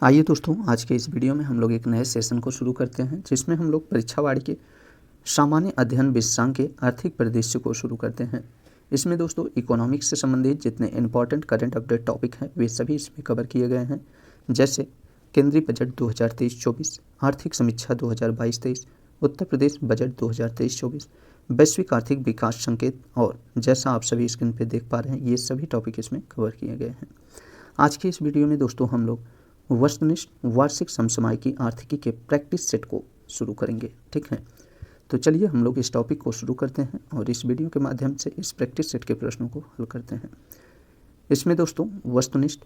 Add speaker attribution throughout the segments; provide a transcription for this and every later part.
Speaker 1: आइए दोस्तों, आज के इस वीडियो में हम लोग एक नए सेशन को शुरू करते हैं जिसमें हम लोग परीक्षावाड़ी के सामान्य अध्ययन विषयांक के आर्थिक परिदृश्य को शुरू करते हैं। इसमें दोस्तों इकोनॉमिक्स से संबंधित जितने इंपॉर्टेंट करंट अपडेट टॉपिक हैं वे सभी इसमें कवर किए गए हैं, जैसे केंद्रीय बजट 2023-24, आर्थिक समीक्षा 2022-23, उत्तर प्रदेश बजट 2023-24, वैश्विक आर्थिक विकास संकेत और जैसा आप सभी स्क्रीन पर देख पा रहे हैं ये सभी टॉपिक इसमें कवर किए गए हैं। आज के इस वीडियो में दोस्तों हम लोग वस्तुनिष्ठ वार्षिक समसामयिकी आर्थिकी के प्रैक्टिस सेट को शुरू करेंगे। ठीक है, तो चलिए हम लोग इस टॉपिक को शुरू करते हैं और इस वीडियो के माध्यम से इस प्रैक्टिस सेट के प्रश्नों को हल करते हैं। इसमें दोस्तों वस्तुनिष्ठ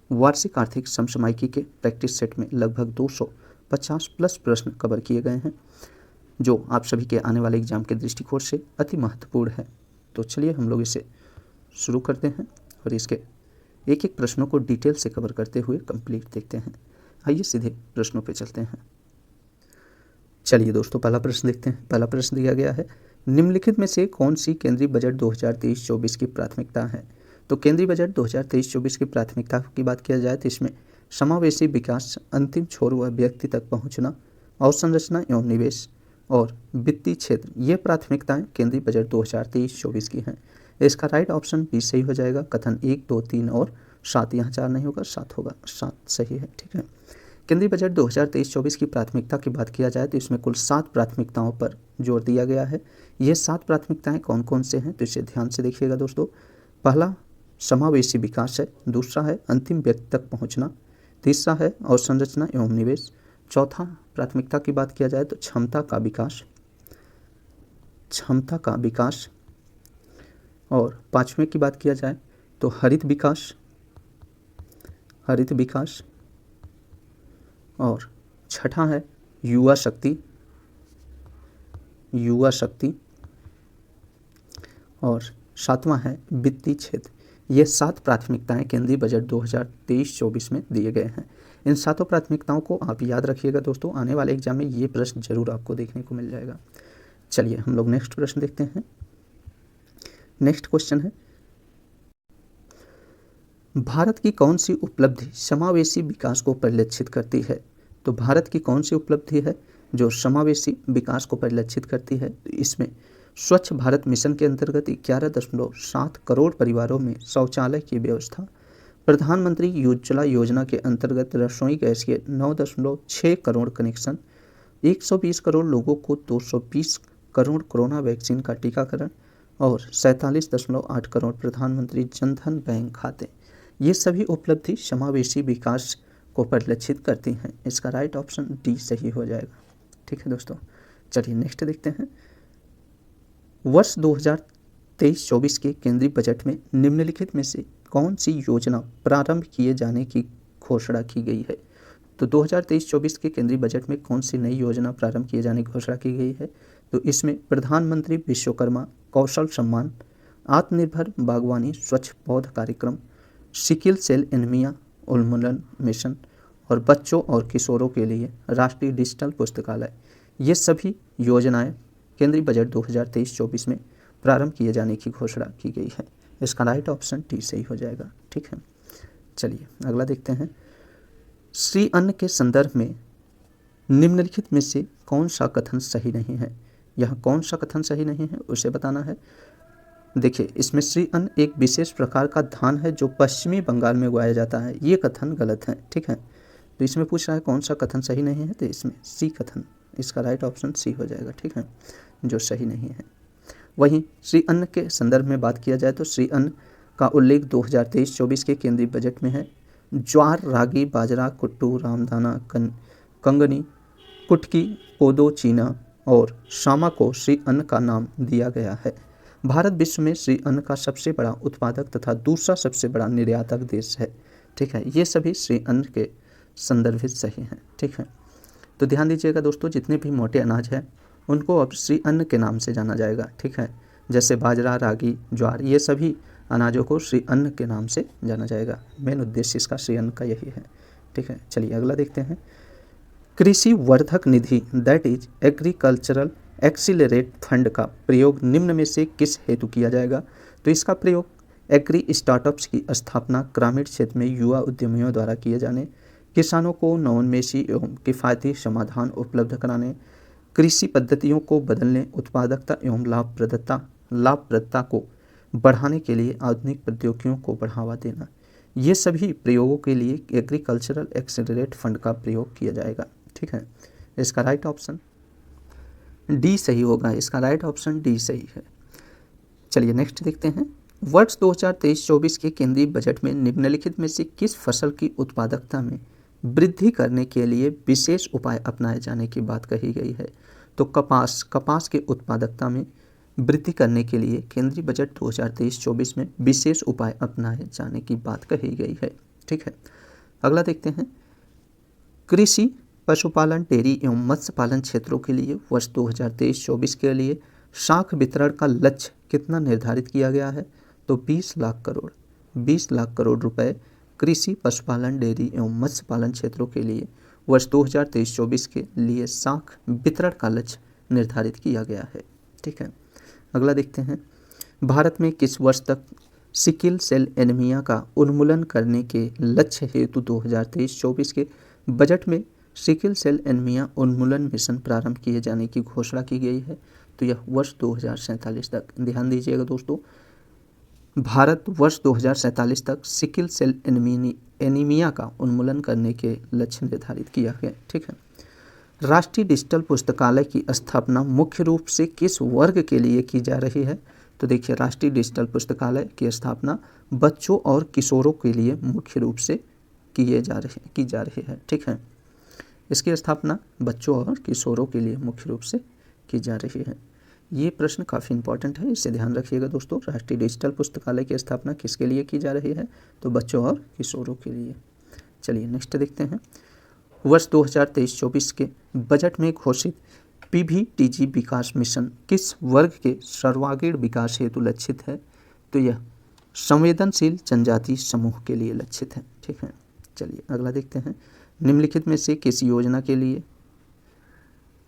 Speaker 1: वार्षिक आर्थिक समसामयिकी के प्रैक्टिस सेट में लगभग 250 प्लस प्रश्न कवर किए गए हैं, जो आप सभी के आने वाले एग्जाम के दृष्टिकोण से अति महत्वपूर्ण है। तो चलिए हम लोग इसे शुरू करते हैं और इसके एक एक प्रश्नों को डिटेल से कवर करते हुए कंप्लीट देखते हैं। आइए सीधे प्रश्नों पे चलते हैं। चलिए दोस्तों, पहला प्रश्न देखते हैं। पहला प्रश्न दिया गया है, निम्नलिखित में से कौन सी केंद्रीय बजट 2023-24 की प्राथमिकता है। तो केंद्रीय बजट 2023-24 की प्राथमिकता की बात किया जाए तो इसमें समावेशी विकास, अंतिम छोर व व्यक्ति तक पहुँचना, अवसंरचना एवं निवेश और वित्तीय क्षेत्र, ये प्राथमिकताएं केंद्रीय बजट 2023-24 की हैं। इसका राइट ऑप्शन बी सही हो जाएगा। कथन 1, 2, 3 और 7, यहाँ 4 नहीं होगा, 7 होगा, 7 सही है। ठीक है, केंद्रीय बजट 2023-24 की प्राथमिकता की बात किया जाए तो इसमें कुल 7 प्राथमिकताओं पर जोर दिया गया है। ये 7 प्राथमिकताएं कौन कौन से हैं तो इसे ध्यान से देखिएगा दोस्तों। पहला समावेशी विकास है, दूसरा है अंतिम व्यक्ति तक पहुँचना, तीसरा है अवसंरचना एवं निवेश, चौथा प्राथमिकता की बात किया जाए तो क्षमता का विकास, और पांचवें की बात किया जाए तो हरित विकास, और छठा है युवा शक्ति, और सातवां है वित्तीय क्षेत्र। ये 7 प्राथमिकताएं केंद्रीय बजट 2023-24 में दिए गए हैं। इन 7 प्राथमिकताओं को आप याद रखिएगा दोस्तों, आने वाले एग्जाम में ये प्रश्न जरूर आपको देखने को मिल जाएगा। चलिए हम लोग नेक्स्ट प्रश्न देखते हैं। नेक्स्ट क्वेश्चन है, भारत की कौन सी उपलब्धि समावेशी विकास को परिलक्षित करती है। तो भारत की कौन सी उपलब्धि है जो समावेशी विकास को परिलक्षित करती है। तो इसमें स्वच्छ भारत मिशन के अंतर्गत 11.7 करोड़ परिवारों में शौचालय की व्यवस्था, प्रधानमंत्री उज्ज्वला योजना के अंतर्गत रसोई गैस के 9.6 करोड़ कनेक्शन, 120 करोड़ लोगों को 220 करोड़ कोरोना वैक्सीन का टीकाकरण और 47.8 करोड़ प्रधानमंत्री जनधन बैंक खाते, ये सभी उपलब्धि समावेशी विकास को परिलक्षित करती हैं। इसका राइट ऑप्शन डी सही हो जाएगा। ठीक है दोस्तों, चलिए नेक्स्ट देखते हैं। वर्ष 2023-24 के केंद्रीय बजट में निम्नलिखित में से कौन सी योजना प्रारंभ किए जाने की घोषणा की गई है। तो 2023-24 के केंद्रीय बजट में कौन सी नई योजना प्रारंभ किए जाने की घोषणा की गई है। तो इसमें प्रधानमंत्री विश्वकर्मा कौशल सम्मान, आत्मनिर्भर बागवानी स्वच्छ पौध कार्यक्रम, सिकिल सेल एनीमिया उन्मूलन मिशन और बच्चों और किशोरों के लिए राष्ट्रीय डिजिटल पुस्तकालय, ये सभी योजनाएं केंद्रीय बजट 2023-24 में प्रारंभ किए जाने की घोषणा की गई है। इसका राइट ऑप्शन डी सही हो जाएगा। ठीक है, चलिए अगला देखते हैं। श्री अन्न के संदर्भ में निम्नलिखित में से कौन सा कथन सही नहीं है। यह कौन सा कथन सही नहीं है उसे बताना है। देखिए, इसमें श्री अन्न एक विशेष प्रकार का धान है जो पश्चिमी बंगाल में उगाया जाता है, ये कथन गलत है। ठीक है, तो इसमें पूछ रहा है कौन सा कथन सही नहीं है, तो इसमें सी कथन, इसका राइट ऑप्शन सी हो जाएगा। ठीक है, जो सही नहीं है। वहीं श्री अन्न के संदर्भ में बात किया जाए तो श्री अन्न का उल्लेख 2023-24 के केंद्रीय बजट में है। ज्वार, रागी, बाजरा, कुट्टू, रामदाना, कंगनी, कुटकी, कोदो, चीना और शामा को श्री अन्न का नाम दिया गया है। भारत विश्व में श्री अन्न का सबसे बड़ा उत्पादक तथा दूसरा सबसे बड़ा निर्यातक देश है। ठीक है, ये सभी श्री अन्न के संदर्भित सही हैं। ठीक है, तो ध्यान दीजिएगा दोस्तों, जितने भी मोटे अनाज हैं उनको अब श्री अन्न के नाम से जाना जाएगा। ठीक है, जैसे बाजरा, रागी, ज्वार, ये सभी अनाजों को श्री अन्न के नाम से जाना जाएगा। मेन उद्देश्य इसका श्री अन्न का यही है। ठीक है, चलिए अगला देखते हैं। Krishi Vardhak Nidhi that is agricultural accelerate fund का प्रयोग निम्न में से किस हेतु किया जाएगा। तो इसका प्रयोग एग्री स्टार्टअप्स की स्थापना, ग्रामीण क्षेत्र में युवा उद्यमियों द्वारा किए जाने किसानों को नवोन्मेषी एवं किफ़ायती समाधान उपलब्ध कराने, कृषि पद्धतियों को बदलने, उत्पादकता एवं लाभप्रदता को बढ़ाने के लिए आधुनिक प्रौद्योगिकियों को बढ़ावा देना। ये सभी प्रयोगों के लिए एग्रीकल्चरल एक्सेलरेट फंड का प्रयोग किया जाएगा। ठीक है, इसका राइट ऑप्शन डी सही होगा। इसका राइट ऑप्शन डी सही है। चलिए नेक्स्ट देखते हैं। वर्ष 2023-24 के केंद्रीय बजट में निम्नलिखित में से किस फसल की उत्पादकता में वृद्धि करने के लिए विशेष उपाय अपनाए जाने की बात कही गई है? तो कपास के उत्पादकता में वृद्धि करने के लिए केंद्रीय बजट 2023-24 में विशेष उपाय अपनाए जाने की बात कही गई है। ठीक है, अगला देखते हैं। कृषि, पशुपालन, डेयरी एवं मत्स्य पालन क्षेत्रों के लिए वर्ष 2023-24 के लिए साख वितरण का लक्ष्य कितना निर्धारित किया गया है? तो 20 लाख करोड़ रुपए कृषि, पशुपालन, डेयरी एवं मत्स्य पालन क्षेत्रों के लिए वर्ष 2023-24 के लिए साख वितरण का लक्ष्य निर्धारित किया गया है। ठीक है, अगला देखते हैं। भारत में किस वर्ष तक सिकिल सेल एनीमिया का उन्मूलन करने के लक्ष्य हेतु 2023-24 के बजट में सिकिल सेल एनीमिया उन्मूलन मिशन प्रारंभ किए जाने की घोषणा की गई है? तो यह वर्ष 2047 तक। ध्यान दीजिएगा दोस्तों, भारत वर्ष 2047 तक सिकिल सेल एनीमिया का उन्मूलन करने के लक्ष्य निर्धारित किया गया। ठीक है, राष्ट्रीय डिजिटल पुस्तकालय की स्थापना मुख्य रूप से किस वर्ग के लिए की जा रही है? तो देखिए, राष्ट्रीय डिजिटल पुस्तकालय की स्थापना बच्चों और किशोरों के लिए मुख्य रूप से की जा रही है। ठीक है, इसकी स्थापना बच्चों और किशोरों के लिए मुख्य रूप से की जा रही है। ये प्रश्न काफ़ी इंपॉर्टेंट है, इसे ध्यान रखिएगा दोस्तों। राष्ट्रीय डिजिटल पुस्तकालय की स्थापना किसके लिए की जा रही है? तो बच्चों और किशोरों के लिए। चलिए नेक्स्ट देखते हैं। वर्ष 2023-24 के बजट में घोषित PVTG विकास मिशन किस वर्ग के सर्वांगीण विकास हेतु लक्षित है? तो यह संवेदनशील जनजाति समूह के लिए लक्षित है। ठीक है, चलिए अगला देखते हैं। निम्नलिखित में से किस योजना के लिए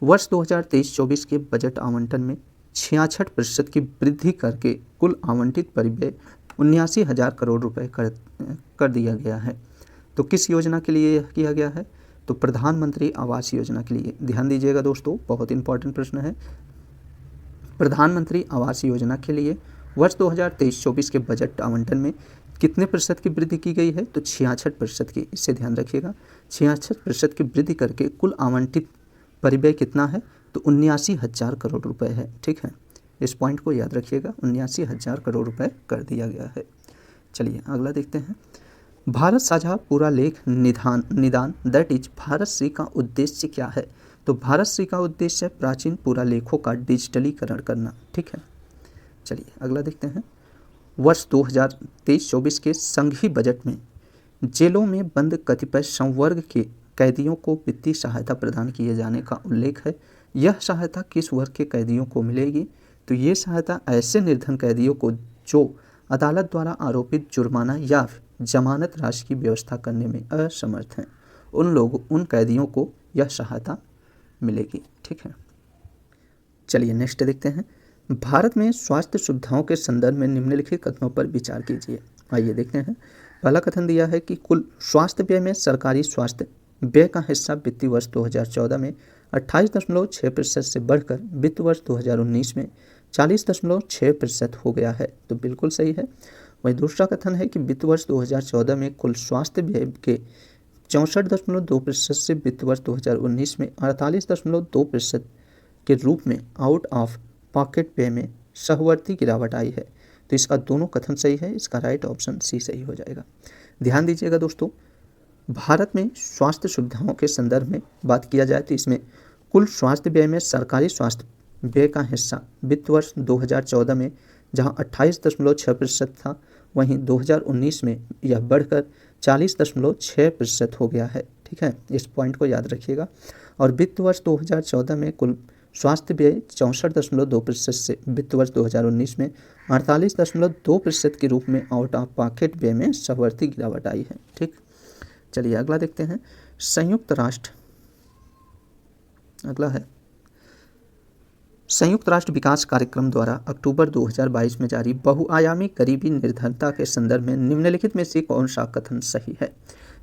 Speaker 1: वर्ष 2023-24 के बजट आवंटन में 66% की वृद्धि करके कुल आवंटित परिव्यय 79,000 करोड़ रुपए कर दिया गया है? तो किस योजना के लिए यह किया गया है? तो प्रधानमंत्री आवास योजना के लिए। ध्यान दीजिएगा दोस्तों, बहुत इंपॉर्टेंट प्रश्न है। प्रधानमंत्री आवास योजना के लिए वर्ष 2023-24 के बजट आवंटन में कितने प्रतिशत की वृद्धि की गई है? तो 66% की। इससे ध्यान रखिएगा, 66% की वृद्धि करके कुल आवंटित परिव्यय कितना है? तो 79,000 करोड़ रुपए है। ठीक है, इस पॉइंट को याद रखिएगा, 79,000 करोड़ रुपए कर दिया गया है। चलिए अगला देखते हैं। भारत साझा पूरा लेख निदान दैट इज भारत श्री का उद्देश्य क्या है? तो भारत श्री का उद्देश्य प्राचीन पूरा लेखों का डिजिटलीकरण करना। ठीक है, चलिए अगला देखते हैं। वर्ष 2023-24 के संघीय बजट में जेलों में बंद कतिपय संवर्ग के कैदियों को वित्तीय सहायता प्रदान किए जाने का उल्लेख है। यह सहायता किस वर्ग के कैदियों को मिलेगी? तो ये सहायता ऐसे निर्धन कैदियों को जो अदालत द्वारा आरोपित जुर्माना या जमानत राशि की व्यवस्था करने में असमर्थ हैं, उन कैदियों को यह सहायता मिलेगी। ठीक है, चलिए नेक्स्ट देखते हैं। भारत में स्वास्थ्य सुविधाओं के संदर्भ में निम्नलिखित कथनों पर विचार कीजिए। आइए देखते हैं। पहला कथन दिया है कि कुल स्वास्थ्य व्यय में सरकारी स्वास्थ्य व्यय का हिस्सा वित्तीय वर्ष 2014 में 28.6% से बढ़कर वित्त वर्ष 2019 में 40.6% हो गया है। तो बिल्कुल सही है। वहीं दूसरा कथन है कि वित्त वर्ष 2014 में कुल स्वास्थ्य व्यय के 64.2% से वित्त वर्ष 2019 में 48.2% के रूप में आउट ऑफ पॉकेट व्यय में सहवर्ती गिरावट आई है। तो इसका दोनों कथन सही है, इसका राइट ऑप्शन सी सही हो जाएगा। ध्यान दीजिएगा दोस्तों, भारत में स्वास्थ्य सुविधाओं के संदर्भ में बात किया जाए तो इसमें कुल स्वास्थ्य व्यय में सरकारी स्वास्थ्य व्यय का हिस्सा वित्त वर्ष 2014 में जहां 28.6% था, वहीं 2019 में यह बढ़कर 40.6% हो गया है। ठीक है, इस पॉइंट को याद रखिएगा। और वित्त वर्ष 2014 में कुल स्वास्थ्य व्यय 64.2% से वित्त वर्ष 2019 में 48.2% के रूप में आउट ऑफ पॉकेट व्यय में सहवर्ती गिरावट आई है। ठीक, चलिए अगला देखते हैं। संयुक्त राष्ट्र विकास कार्यक्रम द्वारा अक्टूबर 2022 में जारी बहुआयामी गरीबी निर्धनता के संदर्भ में निम्नलिखित में से कौन सा कथन सही है?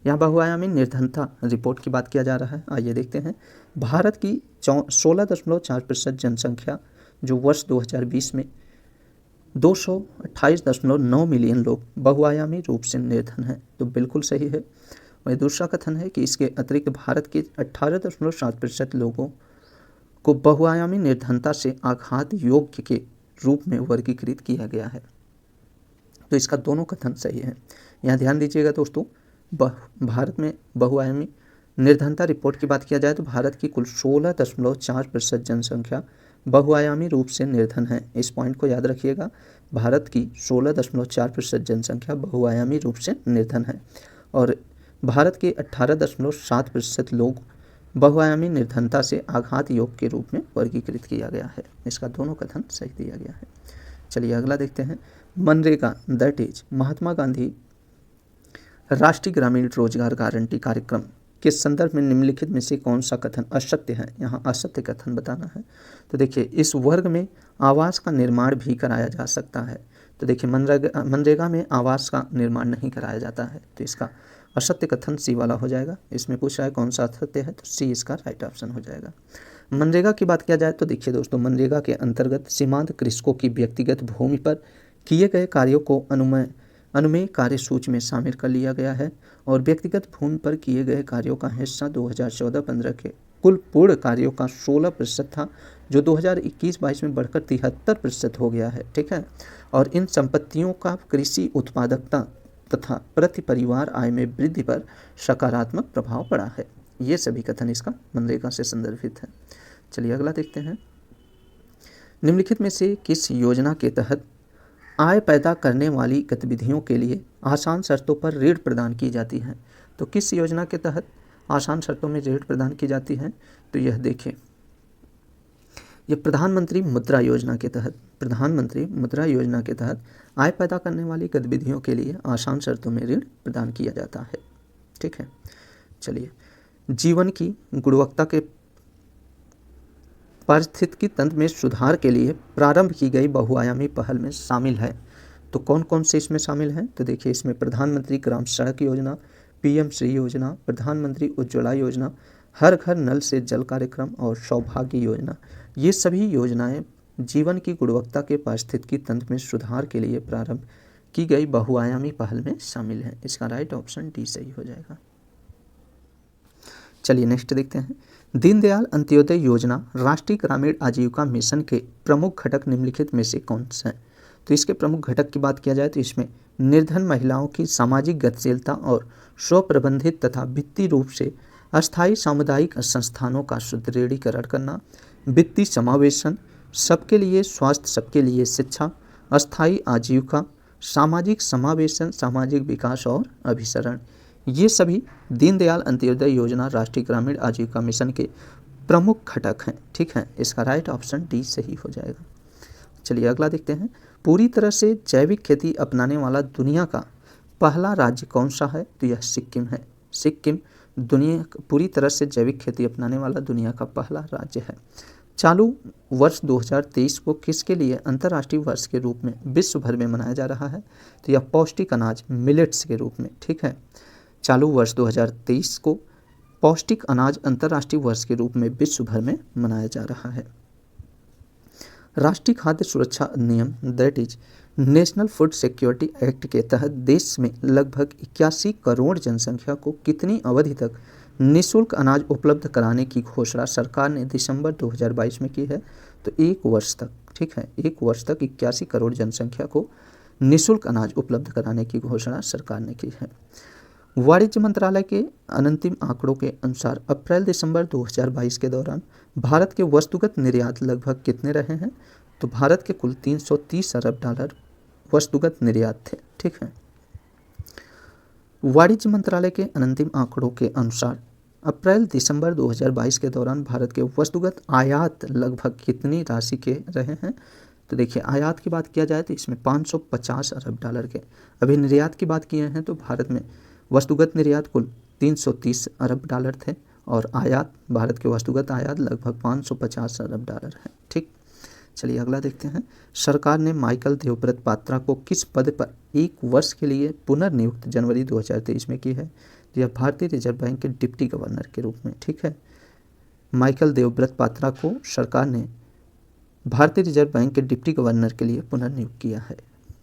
Speaker 1: यहाँ बहुआयामी निर्धनता रिपोर्ट की बात किया जा रहा है। आइए देखते हैं। भारत की 16.4% जनसंख्या, जो वर्ष 2020 में 228.9 मिलियन लोग बहुआयामी रूप से निर्धन हैं, तो बिल्कुल सही है। वही दूसरा कथन है कि इसके अतिरिक्त भारत के 18.7% लोगों को बहुआयामी निर्धनता से आघात योग्य के रूप में वर्गीकृत किया गया है, तो इसका दोनों कथन सही है। यहाँ ध्यान दीजिएगा दोस्तों, भारत में बहुआयामी निर्धनता रिपोर्ट की बात किया जाए तो भारत की कुल 16.4% जनसंख्या बहुआयामी रूप से निर्धन है। इस पॉइंट को याद रखिएगा, भारत की 16.4% जनसंख्या बहुआयामी रूप से निर्धन है और भारत के 18.7% लोग बहुआयामी निर्धनता से आघात योग के रूप में वर्गीकृत किया गया है। इसका दोनों कथन सही दिया गया है। चलिए अगला देखते हैं। मनरेगा दैट इज महात्मा गांधी राष्ट्रीय ग्रामीण रोजगार गारंटी कार्यक्रम के संदर्भ में निम्नलिखित में से कौन सा कथन असत्य है? यहाँ असत्य कथन बताना है। तो देखिए, इस वर्ग में आवास का निर्माण भी कराया जा सकता है। तो देखिए, मनरेगा में आवास का निर्माण नहीं कराया जाता है, तो इसका असत्य कथन सी वाला हो जाएगा। इसमें पूछा है कौन सा असत्य है, तो सी इसका राइट ऑप्शन हो जाएगा। मनरेगा की बात किया जाए तो देखिए दोस्तों, मनरेगा के अंतर्गत सीमांत कृषकों की व्यक्तिगत भूमि पर किए गए कार्यों को अनुमेय कार्य सूची में शामिल कर लिया गया है और व्यक्तिगत भूमि पर किए गए कार्यों का हिस्सा 2014-15 के कुल पूर्ण कार्यों का 16% था, जो 2021-22 में बढ़कर 73% हो गया है। ठीक है, और इन संपत्तियों का कृषि उत्पादकता तथा प्रति परिवार आय में वृद्धि पर सकारात्मक प्रभाव पड़ा है। ये सभी कथन इसका मनरेगा से संदर्भित है। चलिए अगला देखते हैं। निम्नलिखित में से किस योजना के तहत आय पैदा करने वाली गतिविधियों के लिए आसान शर्तों पर ऋण प्रदान की जाती है? तो किस योजना के तहत आसान शर्तों में ऋण प्रदान की जाती है? तो यह देखिए, यह प्रधानमंत्री मुद्रा योजना के तहत आय पैदा करने वाली गतिविधियों के लिए आसान शर्तों में ऋण प्रदान किया जाता है। ठीक है, चलिए, जीवन की गुणवत्ता के पारिस्थितिकी तंत्र में सुधार के लिए प्रारंभ की गई बहुआयामी पहल में शामिल है। तो कौन कौन से इसमें शामिल हैं? तो देखिए, इसमें प्रधानमंत्री ग्राम सड़क योजना, पीएम श्री योजना, प्रधानमंत्री उज्ज्वला योजना, हर घर नल से जल कार्यक्रम और सौभाग्य योजना। ये सभी योजनाएं जीवन की गुणवत्ता के पारिस्थितिकी तंत्र में सुधार के लिए प्रारंभ की गई बहुआयामी पहल में शामिल है। इसका राइट ऑप्शन डी सही हो जाएगा। चलिए नेक्स्ट देखते हैं। दीनदयाल अंत्योदय योजना राष्ट्रीय ग्रामीण आजीविका मिशन के प्रमुख घटक निम्नलिखित में से कौन से हैं? तो इसके प्रमुख घटक की बात किया जाए तो इसमें निर्धन महिलाओं की सामाजिक गतिशीलता और स्वप्रबंधित तथा वित्तीय रूप से अस्थायी सामुदायिक संस्थानों का सुदृढ़ीकरण करना, वित्तीय समावेशन, सबके लिए स्वास्थ्य, सबके लिए शिक्षा, अस्थायी आजीविका, सामाजिक समावेशन, सामाजिक विकास और अभिसरण, ये सभी दीनदयाल अंत्योदय योजना राष्ट्रीय ग्रामीण आजीविका मिशन के प्रमुख घटक हैं। ठीक है, इसका राइट ऑप्शन डी सही हो जाएगा। चलिए अगला देखते हैं। पूरी तरह से जैविक खेती अपनाने वाला दुनिया का पहला राज्य कौन सा है? तो यह सिक्किम है। सिक्किम पूरी तरह से जैविक खेती अपनाने वाला दुनिया का पहला राज्य है। चालू वर्ष 2023 को किसके लिए अंतर्राष्ट्रीय वर्ष के रूप में विश्व भर में मनाया जा रहा है? तो यह पौष्टिक अनाज मिलेट्स के रूप में। ठीक है, चालू वर्ष 2023 को पौष्टिक अनाज अंतर्राष्ट्रीय वर्ष के रूप में विश्व भर में मनाया जा रहा है। राष्ट्रीय खाद्य सुरक्षा अधिनियम that is national food security act के तहत देश में लगभग 81 करोड़ जनसंख्या को कितनी अवधि तक निःशुल्क अनाज उपलब्ध कराने की घोषणा सरकार ने दिसंबर 2022 में की है? तो 1 वर्ष तक। ठीक है, 1 वर्ष तक 81 करोड़ जनसंख्या को निःशुल्क अनाज उपलब्ध कराने की घोषणा सरकार ने की है। वाणिज्य मंत्रालय के अंतिम आंकड़ों के अनुसार अप्रैल-दिसंबर 2022 के दौरान भारत के वस्तुगत निर्यात लगभग कितने रहे हैं? तो भारत के कुल 330 अरब डॉलर वस्तुगत निर्यात थे। ठीक है, वाणिज्य मंत्रालय के अंतिम आंकड़ों के अनुसार अप्रैल-दिसंबर 2022 के दौरान भारत के वस्तुगत आयात लगभग कितनी राशि के रहे हैं? तो देखिए, आयात की बात किया जाए तो इसमें 550 अरब डॉलर के। अभी निर्यात की बात किए हैं तो भारत में वस्तुगत निर्यात कुल 330 अरब डॉलर थे और आयात, भारत के वस्तुगत आयात लगभग 550 अरब डॉलर है। ठीक, चलिए अगला देखते हैं। सरकार ने माइकल देवव्रत पात्रा को किस पद पर 1 वर्ष के लिए पुनर्नियुक्त जनवरी 2023 में की है? तो यह भारतीय रिजर्व बैंक के डिप्टी गवर्नर के रूप में, ठीक है। माइकल देवव्रत पात्रा को सरकार ने भारतीय रिजर्व बैंक के डिप्टी गवर्नर के लिए पुनर्नियुक्त किया है।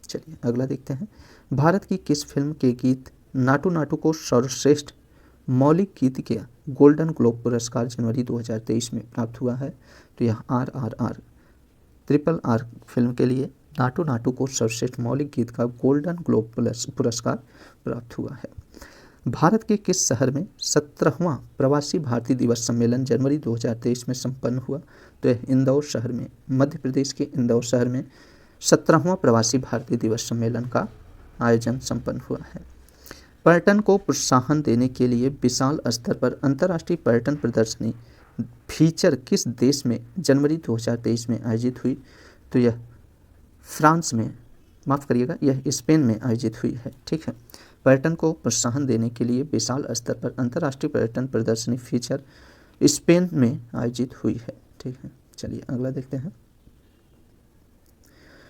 Speaker 1: चलिए अगला देखते हैं। भारत की किस फिल्म के गीत नाटू नाटू को सर्वश्रेष्ठ मौलिक गीत के गोल्डन ग्लोब पुरस्कार जनवरी 2023 में प्राप्त हुआ है? तो यह RRR RRR फिल्म के लिए नाटू नाटू को सर्वश्रेष्ठ मौलिक गीत का गोल्डन ग्लोब पुरस्कार प्राप्त हुआ है। भारत के किस शहर में 17वां प्रवासी भारतीय दिवस सम्मेलन जनवरी 2023 में संपन्न हुआ? तो यह इंदौर शहर में, मध्य प्रदेश के इंदौर शहर में 17वां प्रवासी भारतीय दिवस सम्मेलन का आयोजन संपन्न हुआ है। पर्यटन को प्रोत्साहन देने के लिए विशाल स्तर पर अंतर्राष्ट्रीय पर्यटन प्रदर्शनी फीचर किस देश में जनवरी 2023 में आयोजित हुई? तो यह फ्रांस में, माफ़ करिएगा, यह स्पेन में आयोजित हुई है, ठीक है। पर्यटन को प्रोत्साहन देने के लिए विशाल स्तर पर अंतर्राष्ट्रीय पर्यटन प्रदर्शनी फीचर स्पेन में आयोजित हुई है, ठीक है। चलिए अगला देखते हैं।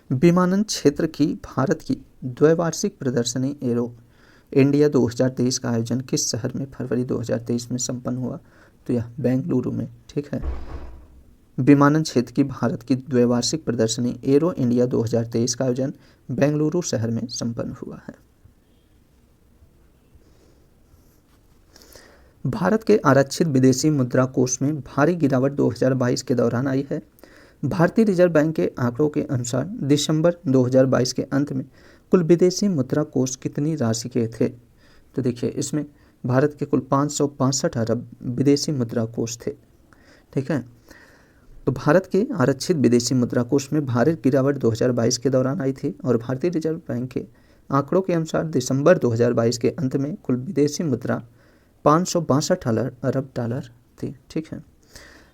Speaker 1: विमानन क्षेत्र की भारत की द्वैवार्षिक प्रदर्शनी एरो इंडिया 2023 का आयोजन किस शहर में फरवरी 2023 में संपन्न हुआ? तो यह बेंगलुरु में, ठीक है। विमानन क्षेत्र की भारत की द्वैवार्षिक प्रदर्शनी एरो इंडिया 2023 का आयोजन बेंगलुरु शहर में संपन्न हुआ है। भारत के आरक्षित विदेशी मुद्रा कोष में भारी गिरावट 2022 के दौरान आई है। भारतीय रिजर्व बैंक के आंकड़ों के अनुसार दिसंबर 2022 के अंत में कुल विदेशी मुद्रा कोष कितनी राशि के थे? तो देखिए इसमें भारत के कुल 562 अरब विदेशी मुद्रा कोष थे, ठीक है। तो भारत के आरक्षित विदेशी मुद्रा कोष में भारी गिरावट 2022 के दौरान आई थी और भारतीय रिजर्व बैंक के आंकड़ों के अनुसार दिसंबर 2022 के अंत में कुल विदेशी मुद्रा 562 अरब डॉलर थी, ठीक है।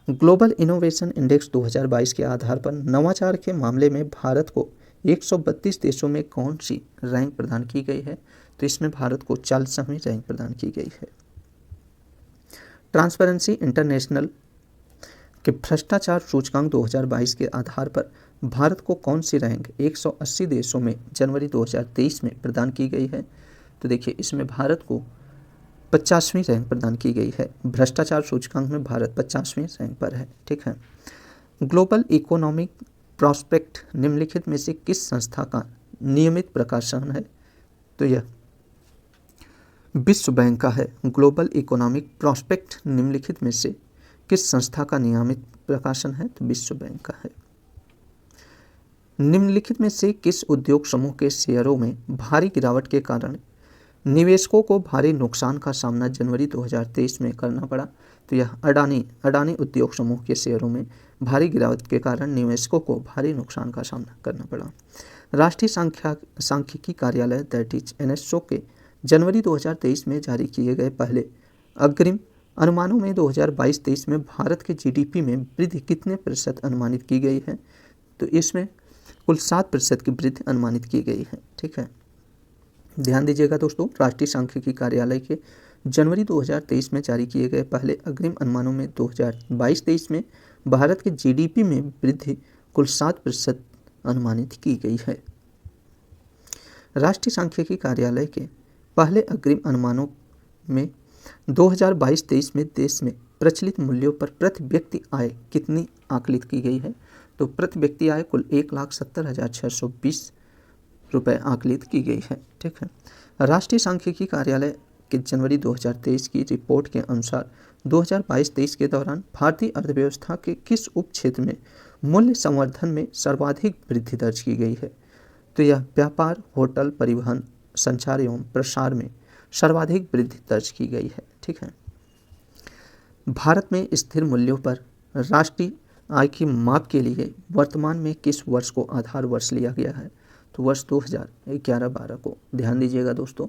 Speaker 1: ग्लोबल इनोवेशन इंडेक्स 2022 के आधार पर नवाचार के मामले में भारत को 132 देशों में कौन सी रैंक प्रदान की गई है? तो इसमें भारत को 40वीं रैंक प्रदान की गई है। ट्रांसपेरेंसी इंटरनेशनल के भ्रष्टाचार सूचकांक 2022 के आधार पर भारत को कौन सी रैंक 180 देशों में जनवरी 2023 में प्रदान की गई है? तो देखिए इसमें भारत को 50वीं रैंक प्रदान की गई है। भ्रष्टाचार सूचकांक में भारत 50वीं रैंक पर है, ठीक है। ग्लोबल इकोनॉमिक प्रॉस्पेक्ट निम्नलिखित में से किस संस्था का नियमित प्रकाशन है? तो यह विश्व बैंक का है। ग्लोबल इकोनॉमिक प्रॉस्पेक्ट निम्नलिखित में से किस संस्था का नियमित प्रकाशन है? तो विश्व बैंक का है। निम्नलिखित में से किस उद्योग समूह के शेयरों में भारी गिरावट के कारण निवेशकों को भारी नुकसान का सामना जनवरी 2023 में करना पड़ा? तो यह अडानी उद्योग समूह के शेयरों में भारी गिरावट के कारण निवेशकों को भारी नुकसान का सामना करना पड़ा। राष्ट्रीय सांख्यिकी कार्यालय दैट इज NSO के जनवरी 2023 में जारी किए गए पहले अग्रिम अनुमानों में 2022-23 में भारत के GDP में वृद्धि कितने प्रतिशत अनुमानित की गई है? तो इसमें कुल 7% की वृद्धि अनुमानित की गई है, ठीक है। ध्यान दीजिएगा दोस्तों, राष्ट्रीय सांख्यिकी कार्यालय के जनवरी 2023 में जारी किए गए पहले अग्रिम अनुमानों में 2022-23 में भारत के GDP में वृद्धि कुल 7% अनुमानित की गई है। राष्ट्रीय सांख्यिकी कार्यालय के पहले अग्रिम अनुमानों में 2022-23 में देश में प्रचलित मूल्यों पर प्रति व्यक्ति आय कितनी आकलित की गई है? तो प्रति व्यक्ति आय कुल 1,70,620 रुपये आकलित की गई है, ठीक है। राष्ट्रीय सांख्यिकी कार्यालय के जनवरी 2023 की रिपोर्ट के अनुसार 2022-23 के दौरान भारतीय अर्थव्यवस्था के किस उप क्षेत्र में मूल्य संवर्धन में सर्वाधिक वृद्धि दर्ज की गई है? तो यह व्यापार, होटल, परिवहन, संचार एवं प्रसार में सर्वाधिक वृद्धि दर्ज की गई है, ठीक है। भारत में स्थिर मूल्यों पर राष्ट्रीय आय की माप के लिए वर्तमान में किस वर्ष को आधार वर्ष लिया गया है? तो वर्ष 2011-12 को। ध्यान दीजिएगा दोस्तों,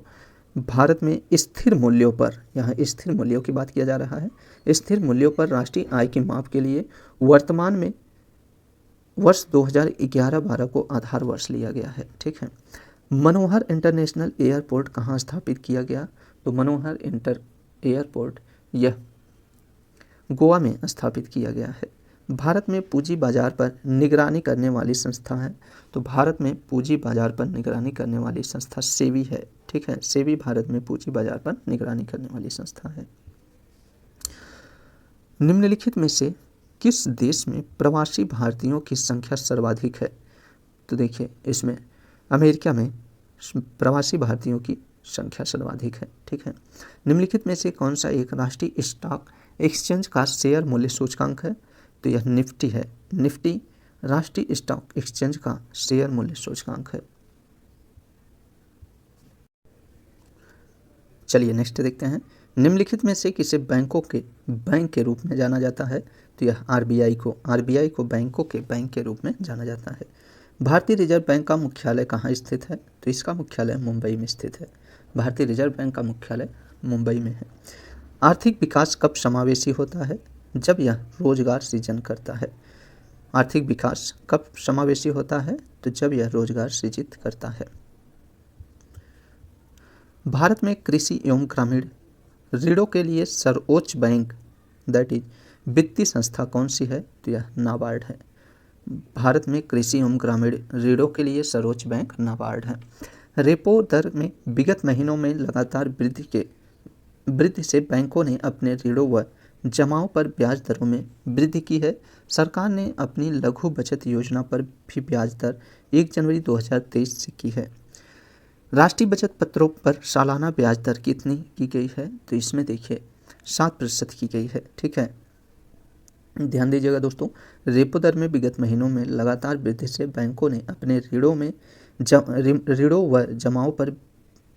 Speaker 1: भारत में स्थिर मूल्यों पर, यहाँ स्थिर मूल्यों की बात किया जा रहा है, स्थिर मूल्यों पर राष्ट्रीय आय की माप के लिए वर्तमान में वर्ष 2011-12 को आधार वर्ष लिया गया है, ठीक है। मनोहर इंटरनेशनल एयरपोर्ट कहाँ स्थापित किया गया? तो मनोहर एयरपोर्ट यह गोवा में स्थापित किया गया है। भारत में पूंजी बाजार पर निगरानी करने वाली संस्था है? तो भारत में पूंजी बाजार पर निगरानी करने वाली संस्था सेबी है। ठीक है, सेबी भारत में पूंजी बाजार पर निगरानी करने वाली संस्था है। निम्नलिखित में से किस देश में प्रवासी भारतीयों की संख्या सर्वाधिक है? तो देखिए, इसमें अमेरिका में प्रवासी भारतीयों की संख्या सर्वाधिक है। ठीक है, निम्नलिखित में से कौन सा एक राष्ट्रीय स्टॉक एक्सचेंज का शेयर मूल्य सूचकांक है? तो यह निफ्टी है। निफ्टी राष्ट्रीय स्टॉक एक्सचेंज का शेयर मूल्य सूचकांक है। चलिए नेक्स्ट देखते हैं। निम्नलिखित में से किसे बैंकों के बैंक के रूप में जाना जाता है? तो यह आरबीआई को बैंकों के बैंक के रूप में जाना जाता है। भारतीय रिजर्व बैंक का मुख्यालय कहाँ स्थित है? तो इसका मुख्यालय मुंबई में स्थित है। भारतीय रिजर्व बैंक का मुख्यालय मुंबई में है। आर्थिक विकास कब समावेशी होता है? जब यह रोजगार सृजन करता है। आर्थिक विकास कब समावेशी होता है? तो जब यह रोजगार सृजित करता है। भारत में कृषि एवं ग्रामीण ऋणों के लिए सर्वोच्च बैंक दैट इज वित्तीय संस्था कौन सी है? तो यह नाबार्ड है। भारत में कृषि एवं ग्रामीण ऋणों के लिए सर्वोच्च बैंक नाबार्ड है। रेपो दर में विगत महीनों में लगातार वृद्धि से बैंकों ने अपने ऋणों व जमाओं पर ब्याज दरों में वृद्धि की है। सरकार ने अपनी लघु बचत योजना पर भी ब्याज दर 1 जनवरी 2023 से की है। राष्ट्रीय बचत पत्रों पर सालाना ब्याज दर कितनी की गई है? तो इसमें देखिए 7% की गई है। ठीक है, ध्यान दीजिएगा दोस्तों, रेपो दर में विगत महीनों में लगातार वृद्धि से बैंकों ने अपने ऋणों व जमाओं पर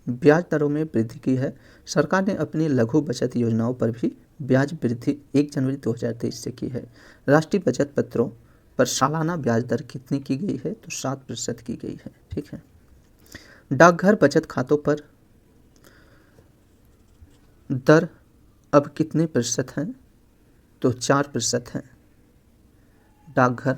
Speaker 1: ब्याज दरों में वृद्धि की है। सरकार ने अपनी लघु बचत योजनाओं पर भी ब्याज वृद्धि 1 जनवरी 2023 से की है। राष्ट्रीय बचत पत्रों पर सालाना ब्याज दर कितनी की गई है? तो 7% की गई है। ठीक है, डाकघर बचत खातों पर दर अब कितने प्रतिशत हैं? तो 4% है। डाकघर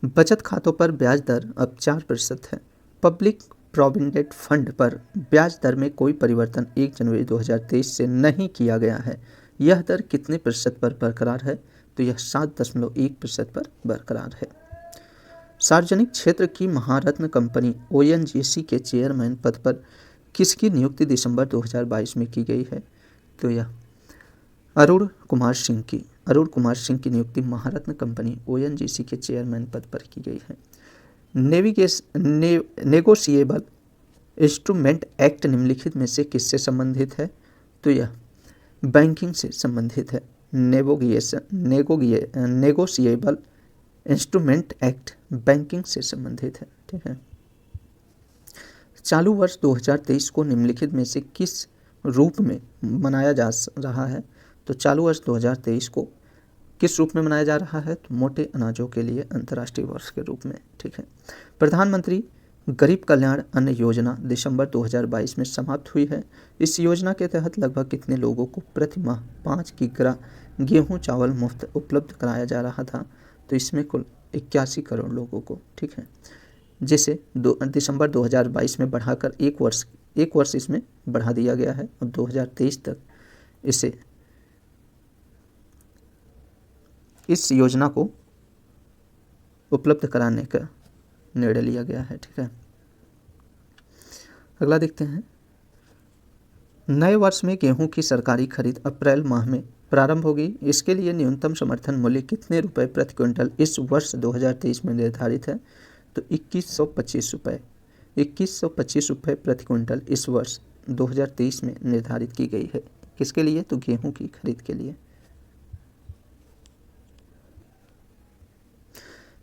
Speaker 1: बचत खातों पर ब्याज दर अब 4% है। पब्लिक प्रोविडेंट फंड पर ब्याज दर में कोई परिवर्तन 1 जनवरी 2023 से नहीं किया गया है। यह दर कितने प्रतिशत पर बरकरार है? तो यह 7.1% पर बरकरार है। सार्वजनिक क्षेत्र की महारत्न कंपनी ओएनजीसी के चेयरमैन पद पर किसकी नियुक्ति दिसंबर 2022 में की गई है? तो यह अरुण कुमार सिंह की नियुक्ति महारत्न कंपनी ओएनजीसी के चेयरमैन पद पर की गई है। नेगोशिएबल इंस्ट्रूमेंट एक्ट निम्नलिखित में से किससे संबंधित है? तो यह बैंकिंग से संबंधित है। नेगोशिएबल इंस्ट्रूमेंट एक्ट बैंकिंग से संबंधित है। ठीक है, चालू वर्ष 2023 को निम्नलिखित में से किस रूप में मनाया जा रहा है? तो चालू वर्ष 2023 को किस रूप में मनाया जा रहा है? तो मोटे अनाजों के लिए अंतर्राष्ट्रीय वर्ष के रूप में। ठीक है, प्रधानमंत्री गरीब कल्याण अन्न योजना दिसंबर 2022 में समाप्त हुई है। इस योजना के तहत लगभग कितने लोगों को प्रति माह 5 किग्रा गेहूं चावल मुफ्त उपलब्ध कराया जा रहा था? तो इसमें कुल 81 करोड़ लोगों को। ठीक है, जिसे दिसंबर 2022 में बढ़ाकर एक वर्ष इसमें बढ़ा दिया गया है। अब 2023 तक इस योजना को उपलब्ध कराने का निर्णय लिया गया है। ठीक है, अगला देखते हैं। नए वर्ष में गेहूं की सरकारी खरीद अप्रैल माह में प्रारंभ होगी। इसके लिए न्यूनतम समर्थन मूल्य कितने रुपए प्रति क्विंटल इस वर्ष 2023 में निर्धारित है? तो 2125 रुपये प्रति क्विंटल इस वर्ष 2023 में निर्धारित की गई है। किसके लिए? तो गेहूं की खरीद के लिए।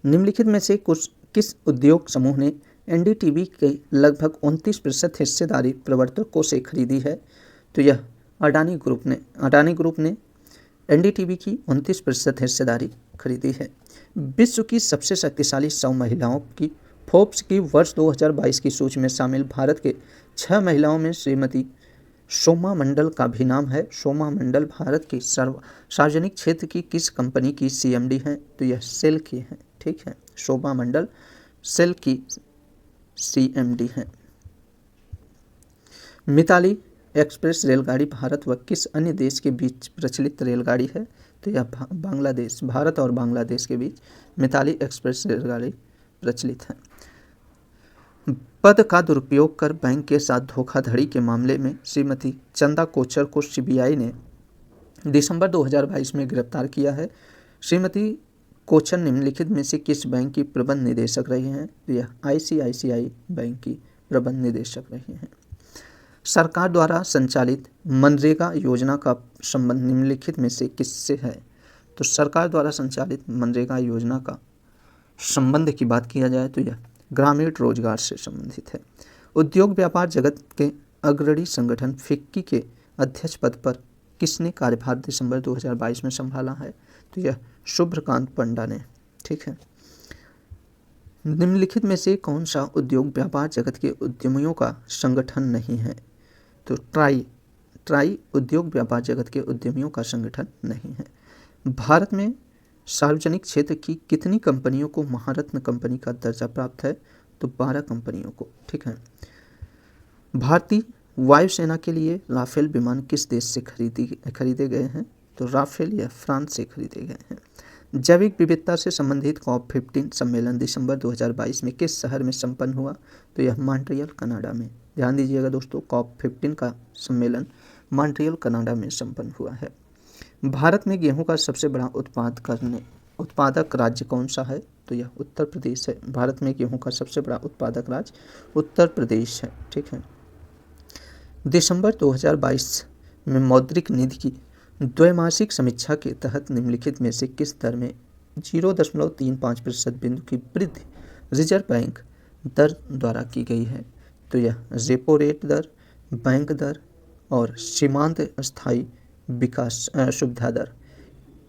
Speaker 1: निम्नलिखित में से किस उद्योग समूह ने एनडीटीवी के लगभग 29% हिस्सेदारी प्रवर्तकों से खरीदी है? तो यह अडानी ग्रुप ने एनडीटीवी की 29% हिस्सेदारी खरीदी है। विश्व की सबसे शक्तिशाली 100 महिलाओं की फोर्ब्स की वर्ष 2022 की सूची में शामिल भारत के 6 महिलाओं में श्रीमती सोमा मंडल का भी नाम है। सोमा मंडल भारत की सार्वजनिक क्षेत्र की किस कंपनी की सीएमडी हैं? तो यह सेल की है। ठीक है, शोभा मंडल सेल की सीएमडी हैं। मिताली एक्सप्रेस रेलगाड़ी भारत व किस अन्य देश के बीच प्रचलित रेलगाड़ी है? तो यह बांग्लादेश, भारत और बांग्लादेश के बीच मिताली एक्सप्रेस रेलगाड़ी प्रचलित है। पद का दुरुपयोग कर बैंक के साथ धोखाधड़ी के मामले में श्रीमती चंदा कोचर को सीबीआई ने दिसंबर 2022 में गिरफ्तार किया है। श्रीमती कोचर निम्नलिखित में से किस बैंक की प्रबंध निदेशक रही हैं? यह आईसीआईसीआई बैंक की प्रबंध निदेशक रही हैं। सरकार द्वारा संचालित मनरेगा योजना का संबंध निम्नलिखित में से किससे है? तो सरकार द्वारा संचालित मनरेगा योजना का संबंध की बात किया जाए तो यह ग्रामीण रोजगार से संबंधित है। उद्योग व्यापार जगत के अग्रणी संगठन फिक्की के अध्यक्ष पद पर किसने कार्यभार दिसंबर 2022 में संभाला है? तो यह शुभ्रकांत पंडा ने। ठीक है। निम्नलिखित में से कौन सा उद्योग व्यापार जगत के उद्यमियों का संगठन नहीं है? तो ट्राई उद्योग व्यापार जगत के उद्यमियों का संगठन नहीं है। भारत में सार्वजनिक क्षेत्र की कितनी कंपनियों को महारत्न कंपनी का दर्जा प्राप्त है? तो 12 कंपनियों को। ठीक है। भारतीय वायुसेना के लिए राफेल विमान किस देश से खरीदे गए हैं? तो राफेल यह फ्रांस से खरीदे गए हैं। जैविक विविधता से संबंधित COP15 सम्मेलन दिसंबर 2022 में किस शहर में संपन्न हुआ? तो यह मॉन्ट्रियल कनाडा में। ध्यान दीजिएगा दोस्तों, COP15 का सम्मेलन मॉन्ट्रियल कनाडा में संपन्न हुआ है। भारत में गेहूं का सबसे बड़ा उत्पादक राज्य कौन सा है? तो यह उत्तर प्रदेश है। भारत में गेहूं का सबसे बड़ा उत्पादक राज्य उत्तर प्रदेश है। ठीक है। दिसंबर 2022 में मौद्रिक नीति की द्वैमासिक समीक्षा के तहत निम्नलिखित में से किस दर में 0.35% बिंदु की वृद्धि रिजर्व बैंक दर द्वारा की गई है? तो यह रेपो रेट दर, बैंक दर और सीमांत स्थायी विकास सुविधा दर,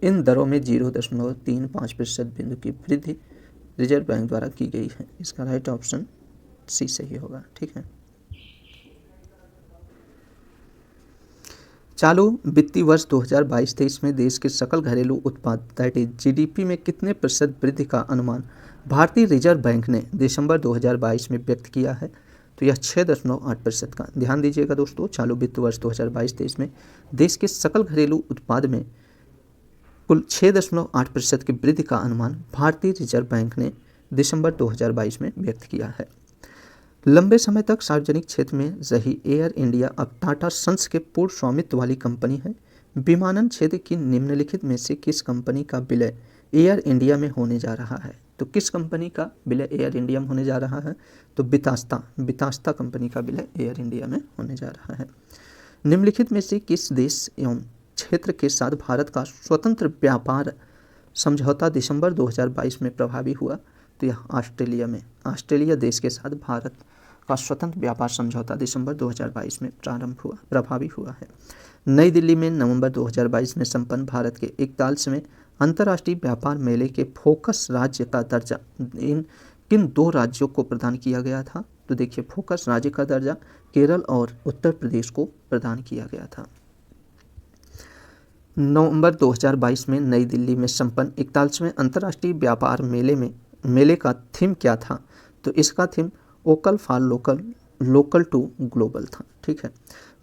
Speaker 1: इन दरों में 0.35% बिंदु की वृद्धि रिजर्व बैंक द्वारा की गई है। इसका राइट ऑप्शन सी सही होगा। ठीक है। चालू वित्तीय वर्ष 2022-23 में देश के सकल घरेलू उत्पाद दैट इज जीडीपी में कितने प्रतिशत वृद्धि का अनुमान भारतीय रिजर्व बैंक ने दिसंबर 2022 में व्यक्त किया है? तो यह 6.8% का। ध्यान दीजिएगा दोस्तों, चालू वित्तीय वर्ष 2022-23 में देश के सकल घरेलू उत्पाद में कुल 6.8% की वृद्धि का अनुमान भारतीय रिजर्व बैंक ने दिसंबर 2022 में व्यक्त किया है। लंबे समय तक सार्वजनिक क्षेत्र में रही एयर इंडिया अब टाटा सन्स के पूर्ण स्वामित्व वाली कंपनी है। विमानन क्षेत्र की निम्नलिखित में से किस कंपनी का विलय एयर इंडिया में होने जा रहा है? तो किस कंपनी का विलय एयर इंडिया में होने जा रहा है? तो बितास्ता कंपनी का विलय एयर इंडिया में होने जा रहा है। निम्नलिखित में से किस देश एवं क्षेत्र के साथ भारत का स्वतंत्र व्यापार समझौता दिसंबर 2022 में प्रभावी हुआ? तो यह ऑस्ट्रेलिया में। ऑस्ट्रेलिया देश के साथ भारत का स्वतंत्र व्यापार समझौता दिसंबर 2022 में प्रभावी हुआ है। नई दिल्ली में नवंबर 2022 में संपन्न भारत के 41वें अंतर्राष्ट्रीय व्यापार मेले के फोकस राज्य का दर्जा किन 2 राज्यों को प्रदान किया गया था? तो देखिए, फोकस राज्य का दर्जा केरल और उत्तर प्रदेश को प्रदान किया गया था। नवंबर 2022 में नई दिल्ली में संपन्न 41वें अंतर्राष्ट्रीय व्यापार मेले का थीम क्या था? तो इसका theme vocal for local to global था। ठीक है।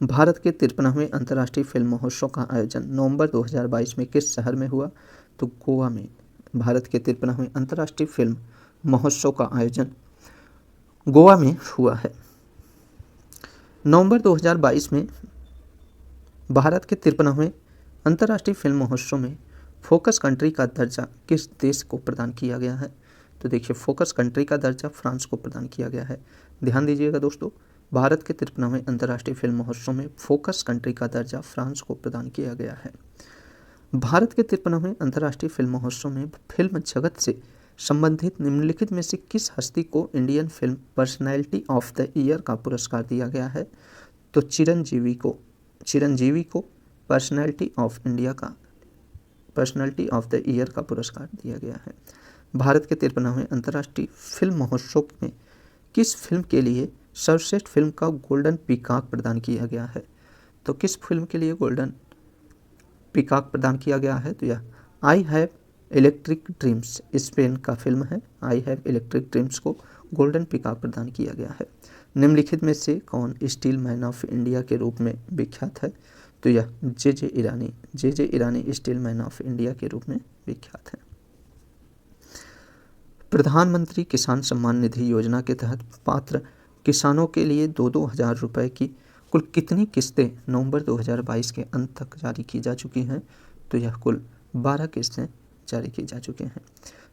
Speaker 1: भारत के 53वें अंतर्राष्ट्रीय फिल्म महोत्सव का आयोजन नवंबर 2022 में किस शहर में हुआ? तो गोवा में। भारत के 53वें अंतर्राष्ट्रीय फिल्म महोत्सव का आयोजन गोवा में हुआ है। नवंबर 2022 में भारत के 53वें अंतर्राष्ट्रीय फिल्म महोत्सव में फोकस कंट्री का दर्जा किस देश को प्रदान किया गया है? तो देखिए, फोकस कंट्री का दर्जा फ्रांस को प्रदान किया गया है। ध्यान दीजिएगा दोस्तों, भारत के 53वें अंतर्राष्ट्रीय फिल्म महोत्सव में फोकस कंट्री का दर्जा फ्रांस को प्रदान किया गया है। भारत के 53वें अंतर्राष्ट्रीय फिल्म महोत्सव में फिल्म जगत से संबंधित निम्नलिखित में से किस हस्ती को Indian film personality of the year का पुरस्कार दिया गया है? तो चिरंजीवी को पर्सनैलिटी ऑफ द ईयर का पुरस्कार दिया गया है। भारत के 53वें अंतर्राष्ट्रीय फिल्म महोत्सव में किस फिल्म के लिए सर्वश्रेष्ठ फिल्म का गोल्डन पीकॉक प्रदान किया गया है? तो किस फिल्म के लिए गोल्डन पीकॉक प्रदान किया गया है? तो यह I have electric dreams, Spain का फिल्म है। आई हैव इलेक्ट्रिक ड्रीम्स को गोल्डन पीकॉक प्रदान किया गया है। निम्नलिखित में से कौन स्टील मैन ऑफ इंडिया के रूप में विख्यात है? तो तो यह जे ईरानी स्टील मैन ऑफ इंडिया के रूप में विख्यात है। प्रधानमंत्री किसान सम्मान निधि योजना के तहत पात्र किसानों के लिए 2-2 हज़ार रुपये की कुल कितनी किस्तें नवंबर 2022 के अंत तक जारी की जा चुकी हैं? तो यह कुल 12 किस्तें जारी की जा चुकी हैं।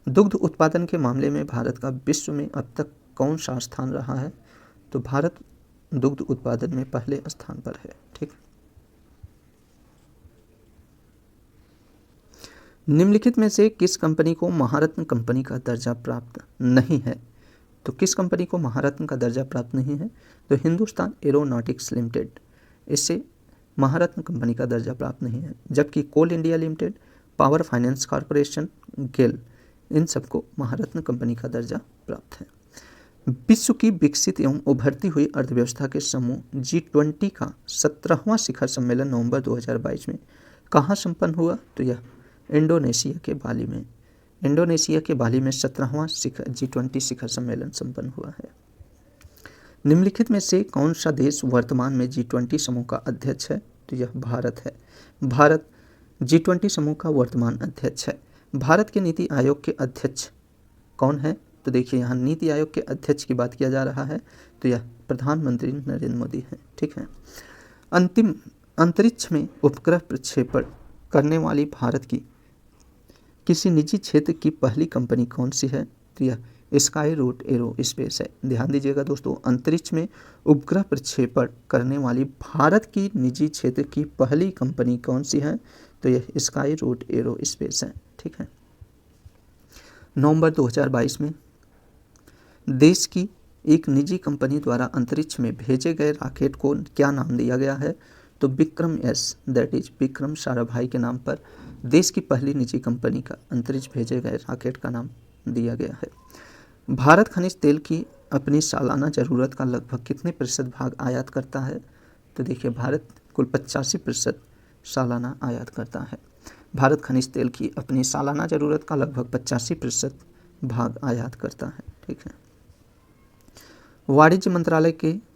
Speaker 1: दुग्ध उत्पादन के मामले में भारत का विश्व में अब तक कौन सा स्थान रहा है? तो भारत दुग्ध उत्पादन में पहले स्थान पर है। ठीक, निम्नलिखित में से किस कंपनी को महारत्न कंपनी का दर्जा प्राप्त नहीं है? तो किस कंपनी को महारत्न का दर्जा प्राप्त नहीं है? तो हिंदुस्तान एरोनॉटिक्स लिमिटेड, इससे महारत्न कंपनी का दर्जा प्राप्त नहीं है। जबकि Coal India Limited, power finance corporation, GAIL, इन सबको महारत्न कंपनी का दर्जा प्राप्त है। विश्व की विकसित एवं उभरती हुई अर्थव्यवस्था के समूह G20 का 17वां शिखर सम्मेलन नवंबर 2022 में कहाँ संपन्न हुआ? तो यह इंडोनेशिया के बाली में 17वां G20 शिखर सम्मेलन संपन्न हुआ है। निम्नलिखित में से कौन सा देश वर्तमान में G20 समूह का अध्यक्ष है? तो यह भारत है। भारत G20 समूह का वर्तमान अध्यक्ष है। भारत के नीति आयोग के अध्यक्ष कौन है? तो देखिए यहाँ नीति आयोग के अध्यक्ष की बात किया जा रहा है, तो यह प्रधानमंत्री नरेंद्र मोदी है। ठीक है। अंतरिक्ष में उपग्रह प्रक्षेपण करने वाली भारत की किसी निजी क्षेत्र की पहली कंपनी कौन सी है? तो यह स्काई रूट एरोस्पेस है। ध्यान दीजिएगा दोस्तों, अंतरिक्ष में उपग्रह प्रक्षेपण करने वाली भारत की निजी क्षेत्र की पहली कंपनी कौन सी है? तो यह स्काई रूट एरोस्पेस है। ठीक है। नवंबर 2022 में देश की एक निजी कंपनी द्वारा अंतरिक्ष में भेजे गए रॉकेट को क्या नाम दिया गया है? तो Vikram S, that is Vikram Sarabhai के नाम पर देश की पहली निजी कंपनी का अंतरिक्ष भेजे गए रॉकेट का नाम दिया गया है। भारत खनिज तेल की अपनी सालाना ज़रूरत का लगभग कितने प्रतिशत भाग आयात करता है? तो देखिए भारत कुल 85% सालाना आयात करता है। भारत खनिज तेल की अपनी सालाना ज़रूरत का लगभग 85% भाग आयात करता है। ठीक है। वाणिज्य मंत्रालय के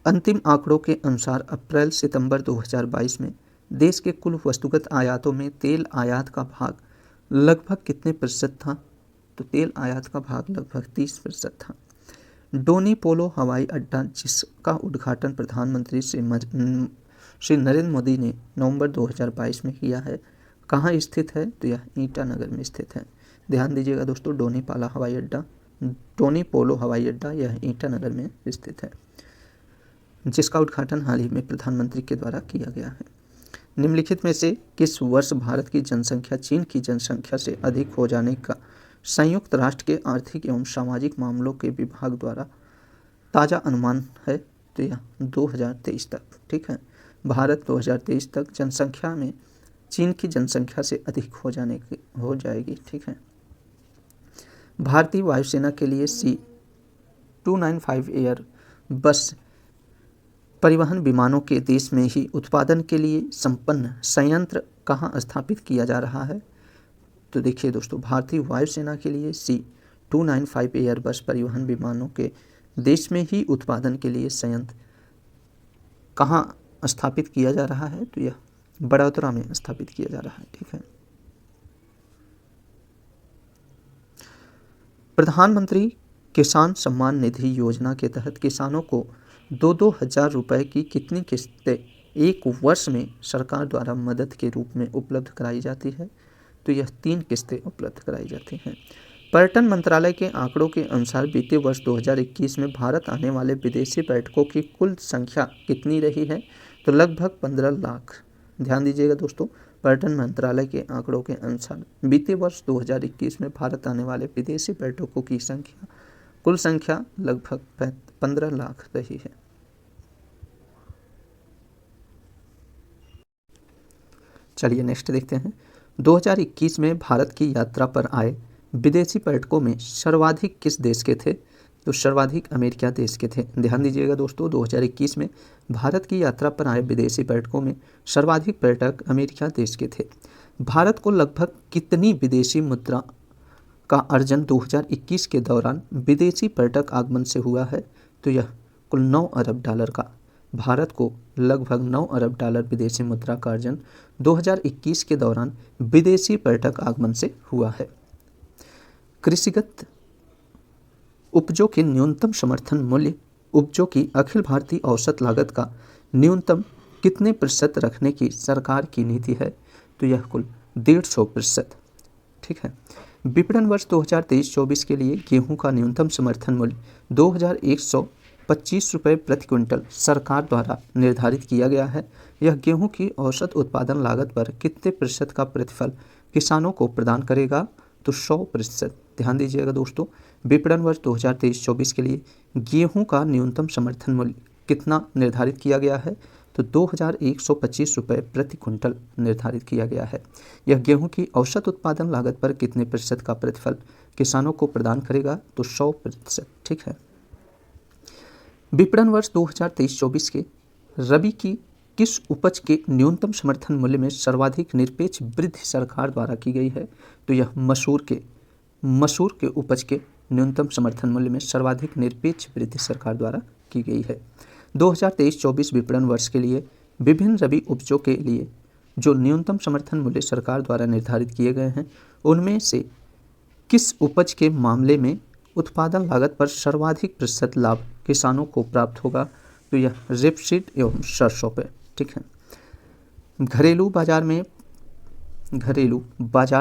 Speaker 1: अंतिम आंकड़ों के अनुसार अप्रैल सितंबर 2022 में देश के कुल वस्तुगत आयातों में तेल आयात का भाग लगभग कितने प्रतिशत था? तो तेल आयात का भाग लगभग 30% था। डोनी पोलो हवाई अड्डा, जिसका उद्घाटन प्रधानमंत्री श्री नरेंद्र मोदी ने नवंबर 2022 में किया है, कहाँ स्थित है? तो यह ईटानगर में स्थित है। ध्यान दीजिएगा दोस्तों, डोनी पोलो हवाई अड्डा यह ईटानगर में स्थित है, जिसका उद्घाटन हाल ही में प्रधानमंत्री के द्वारा किया गया है। निम्नलिखित में से किस वर्ष भारत की जनसंख्या चीन की जनसंख्या से अधिक हो जाने का संयुक्त राष्ट्र के आर्थिक एवं सामाजिक मामलों के विभाग द्वारा ताज़ा अनुमान है? तो यह 2023 तक। ठीक है। भारत 2023 तक जनसंख्या में चीन की जनसंख्या से अधिक हो जाएगी। ठीक है। भारतीय वायुसेना के लिए C-295 एयर बस परिवहन विमानों के देश में ही उत्पादन के लिए संपन्न संयंत्र कहाँ स्थापित किया जा रहा है? तो देखिए दोस्तों, भारतीय वायुसेना के लिए C-295 एयर बस परिवहन विमानों के देश में ही उत्पादन के लिए संयंत्र कहाँ स्थापित किया जा रहा है? तो यह बड़ौदा में स्थापित किया जा रहा है। ठीक है। प्रधानमंत्री किसान सम्मान निधि योजना के तहत किसानों को 2-2 हज़ार रुपये की कितनी किस्तें एक वर्ष में सरकार द्वारा मदद के रूप में उपलब्ध कराई जाती है? तो यह 3 किस्तें उपलब्ध कराई जाती हैं। पर्यटन मंत्रालय के आंकड़ों के अनुसार बीते वर्ष 2021 में भारत आने वाले विदेशी पर्यटकों की कुल संख्या कितनी रही है? तो लगभग 15 लाख। ध्यान दीजिएगा दोस्तों, पर्यटन मंत्रालय के आंकड़ों के अनुसार बीते वर्ष 2021 में भारत आने वाले विदेशी पर्यटकों की कुल संख्या लगभग 15 लाख रही है। चलिए नेक्स्ट देखते हैं। 2021 में भारत की यात्रा पर आए विदेशी पर्यटकों में सर्वाधिक किस देश के थे? तो सर्वाधिक अमेरिका देश के थे। ध्यान दीजिएगा दोस्तों, 2021 में भारत की यात्रा पर आए विदेशी पर्यटकों में सर्वाधिक पर्यटक अमेरिका देश के थे। भारत को लगभग कितनी विदेशी मुद्रा का अर्जन 2021 के दौरान विदेशी पर्यटक आगमन से हुआ है? तो यह कुल $9 अरब का भारत को लगभग 9 अरब डॉलर विदेशी मुद्रा का अर्जन 2021 के दौरान विदेशी पर्यटक आगमन से हुआ है। कृषिगत उपजों के न्यूनतम समर्थन मूल्य उपजों की अखिल भारतीय औसत लागत का न्यूनतम कितने प्रतिशत रखने की सरकार की नीति है? तो यह कुल 150%। ठीक है। विपणन वर्ष 2023-24 के लिए गेहूं का न्यूनतम समर्थन मूल्य 2125 रुपये प्रति क्विंटल सरकार द्वारा निर्धारित किया गया है। यह गेहूं की औसत उत्पादन लागत पर कितने प्रतिशत का प्रतिफल किसानों को प्रदान करेगा? तो 100%। ध्यान दीजिएगा दोस्तों, विपणन वर्ष 2023-24 के लिए गेहूं का न्यूनतम समर्थन मूल्य कितना निर्धारित किया गया है? तो 2125 रुपये प्रति क्विंटल निर्धारित किया गया है। यह गेहूं की औसत उत्पादन लागत पर कितने प्रतिशत का प्रतिफल किसानों को प्रदान करेगा? तो 100%। ठीक है। विपणन वर्ष 2023-24 के रबी की किस उपज के न्यूनतम समर्थन मूल्य में सर्वाधिक निरपेक्ष वृद्धि सरकार द्वारा की गई है? तो यह मसूर के उपज के न्यूनतम समर्थन मूल्य में सर्वाधिक निरपेक्ष वृद्धि सरकार द्वारा की गई है। 2023-24 विपणन वर्ष के लिए विभिन्न रबी उपजों के लिए जो न्यूनतम समर्थन मूल्य सरकार द्वारा निर्धारित किए गए हैं, उनमें से किस उपज के मामले में उत्पादन लागत पर सर्वाधिक प्रतिशत लाभ किसानों को प्राप्त होगा? तो यह रेपसीड एवं सरसों पे। ठीक है। घरेलू बाजार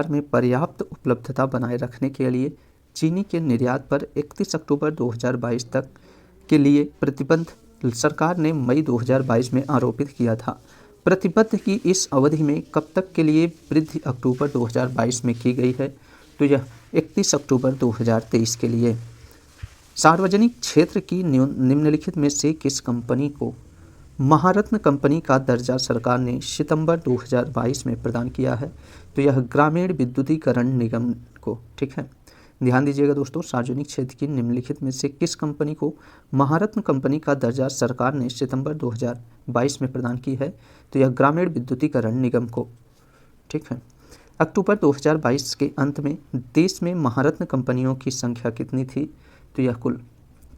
Speaker 1: में पर्याप्त उपलब्धता बनाए रखने के लिए चीनी के निर्यात पर 31 अक्टूबर 2022 तक के लिए प्रतिबंध सरकार ने मई 2022 में आरोपित किया था। प्रतिबंध की इस अवधि में कब तक के लिए वृद्धि अक्टूबर 2022 में की गई है? तो यह 31 अक्टूबर 2023 के लिए। सार्वजनिक क्षेत्र की निम्नलिखित में से किस कंपनी को महारत्न कंपनी का दर्जा सरकार ने सितंबर 2022 में प्रदान किया है? तो यह ग्रामीण विद्युतीकरण निगम को। ठीक है। ध्यान दीजिएगा दोस्तों, सार्वजनिक क्षेत्र की निम्नलिखित में से किस कंपनी को महारत्न कंपनी का दर्जा सरकार ने सितंबर 2022 में प्रदान की है? तो यह ग्रामीण विद्युतीकरण निगम को। ठीक है। अक्टूबर 2022 के अंत में देश में महारत्न कंपनियों की संख्या कितनी थी? तो यह कुल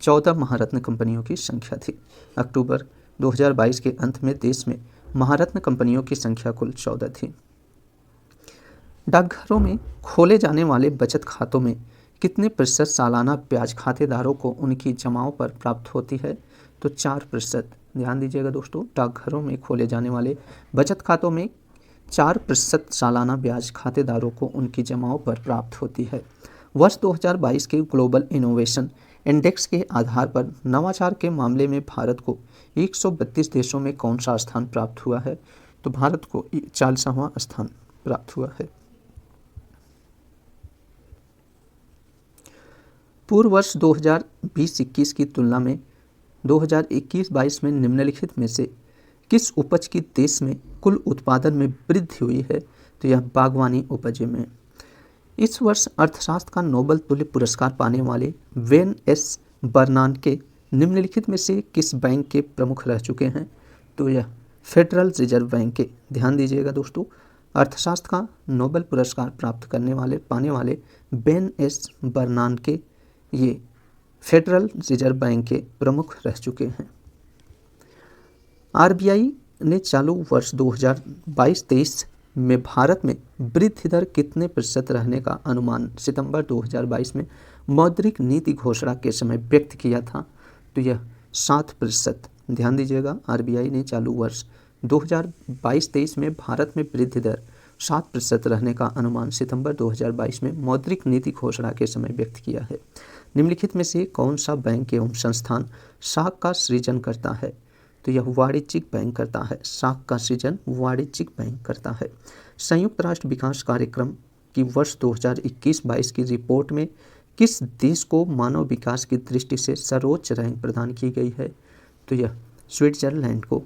Speaker 1: 14 महारत्न कंपनियों की संख्या थी। अक्टूबर 2022 के अंत में देश में महारत्न कंपनियों की संख्या कुल 14 थी। डाकघरों में खोले जाने वाले बचत खातों में कितने प्रतिशत सालाना ब्याज खातेदारों को उनकी जमाओं पर प्राप्त होती है? तो 4%। ध्यान दीजिएगा दोस्तों, डाकघरों में खोले जाने वाले बचत खातों में 4% सालाना ब्याज खातेदारों को उनकी जमाओं पर प्राप्त होती है। वर्ष 2022 के ग्लोबल इनोवेशन इंडेक्स के आधार पर नवाचार के मामले में भारत को 132 देशों में कौन सा स्थान प्राप्त हुआ है? तो भारत को 40वां स्थान प्राप्त हुआ है। पूर्व वर्ष 2020-21 की तुलना में 2021-22 में निम्नलिखित में से किस उपज की देश में कुल उत्पादन में वृद्धि हुई है? तो यह बागवानी उपज में। इस वर्ष अर्थशास्त्र का नोबेल तुल्य पुरस्कार पाने वाले वेन एस बर्नानके निम्नलिखित में से किस बैंक के प्रमुख रह चुके हैं? तो यह फेडरल रिजर्व बैंक के। ध्यान दीजिएगा दोस्तों, अर्थशास्त्र का नोबेल पुरस्कार प्राप्त पाने वाले वेन एस बर्नानके ये फेडरल रिजर्व बैंक के प्रमुख रह चुके हैं। आरबीआई ने चालू वर्ष 2022-23 में भारत में वृद्धि दर कितने प्रतिशत रहने का अनुमान सितंबर 2022 में मौद्रिक नीति घोषणा के समय व्यक्त किया था? तो यह 7%। ध्यान दीजिएगा, आरबीआई ने चालू वर्ष 2022-23 में भारत में वृद्धि दर 7% रहने का अनुमान सितंबर 2022 में मौद्रिक नीति घोषणा के समय व्यक्त किया है। निम्नलिखित में से कौन सा बैंक एवं संस्थान साख का सृजन करता है? तो यह वाणिज्यिक बैंक करता है। साख का सृजन वाणिज्यिक बैंक करता है। संयुक्त राष्ट्र विकास कार्यक्रम की वर्ष 2021-22 की रिपोर्ट में किस देश को मानव विकास की दृष्टि से सर्वोच्च रैंक प्रदान की गई है? तो यह स्विट्जरलैंड को।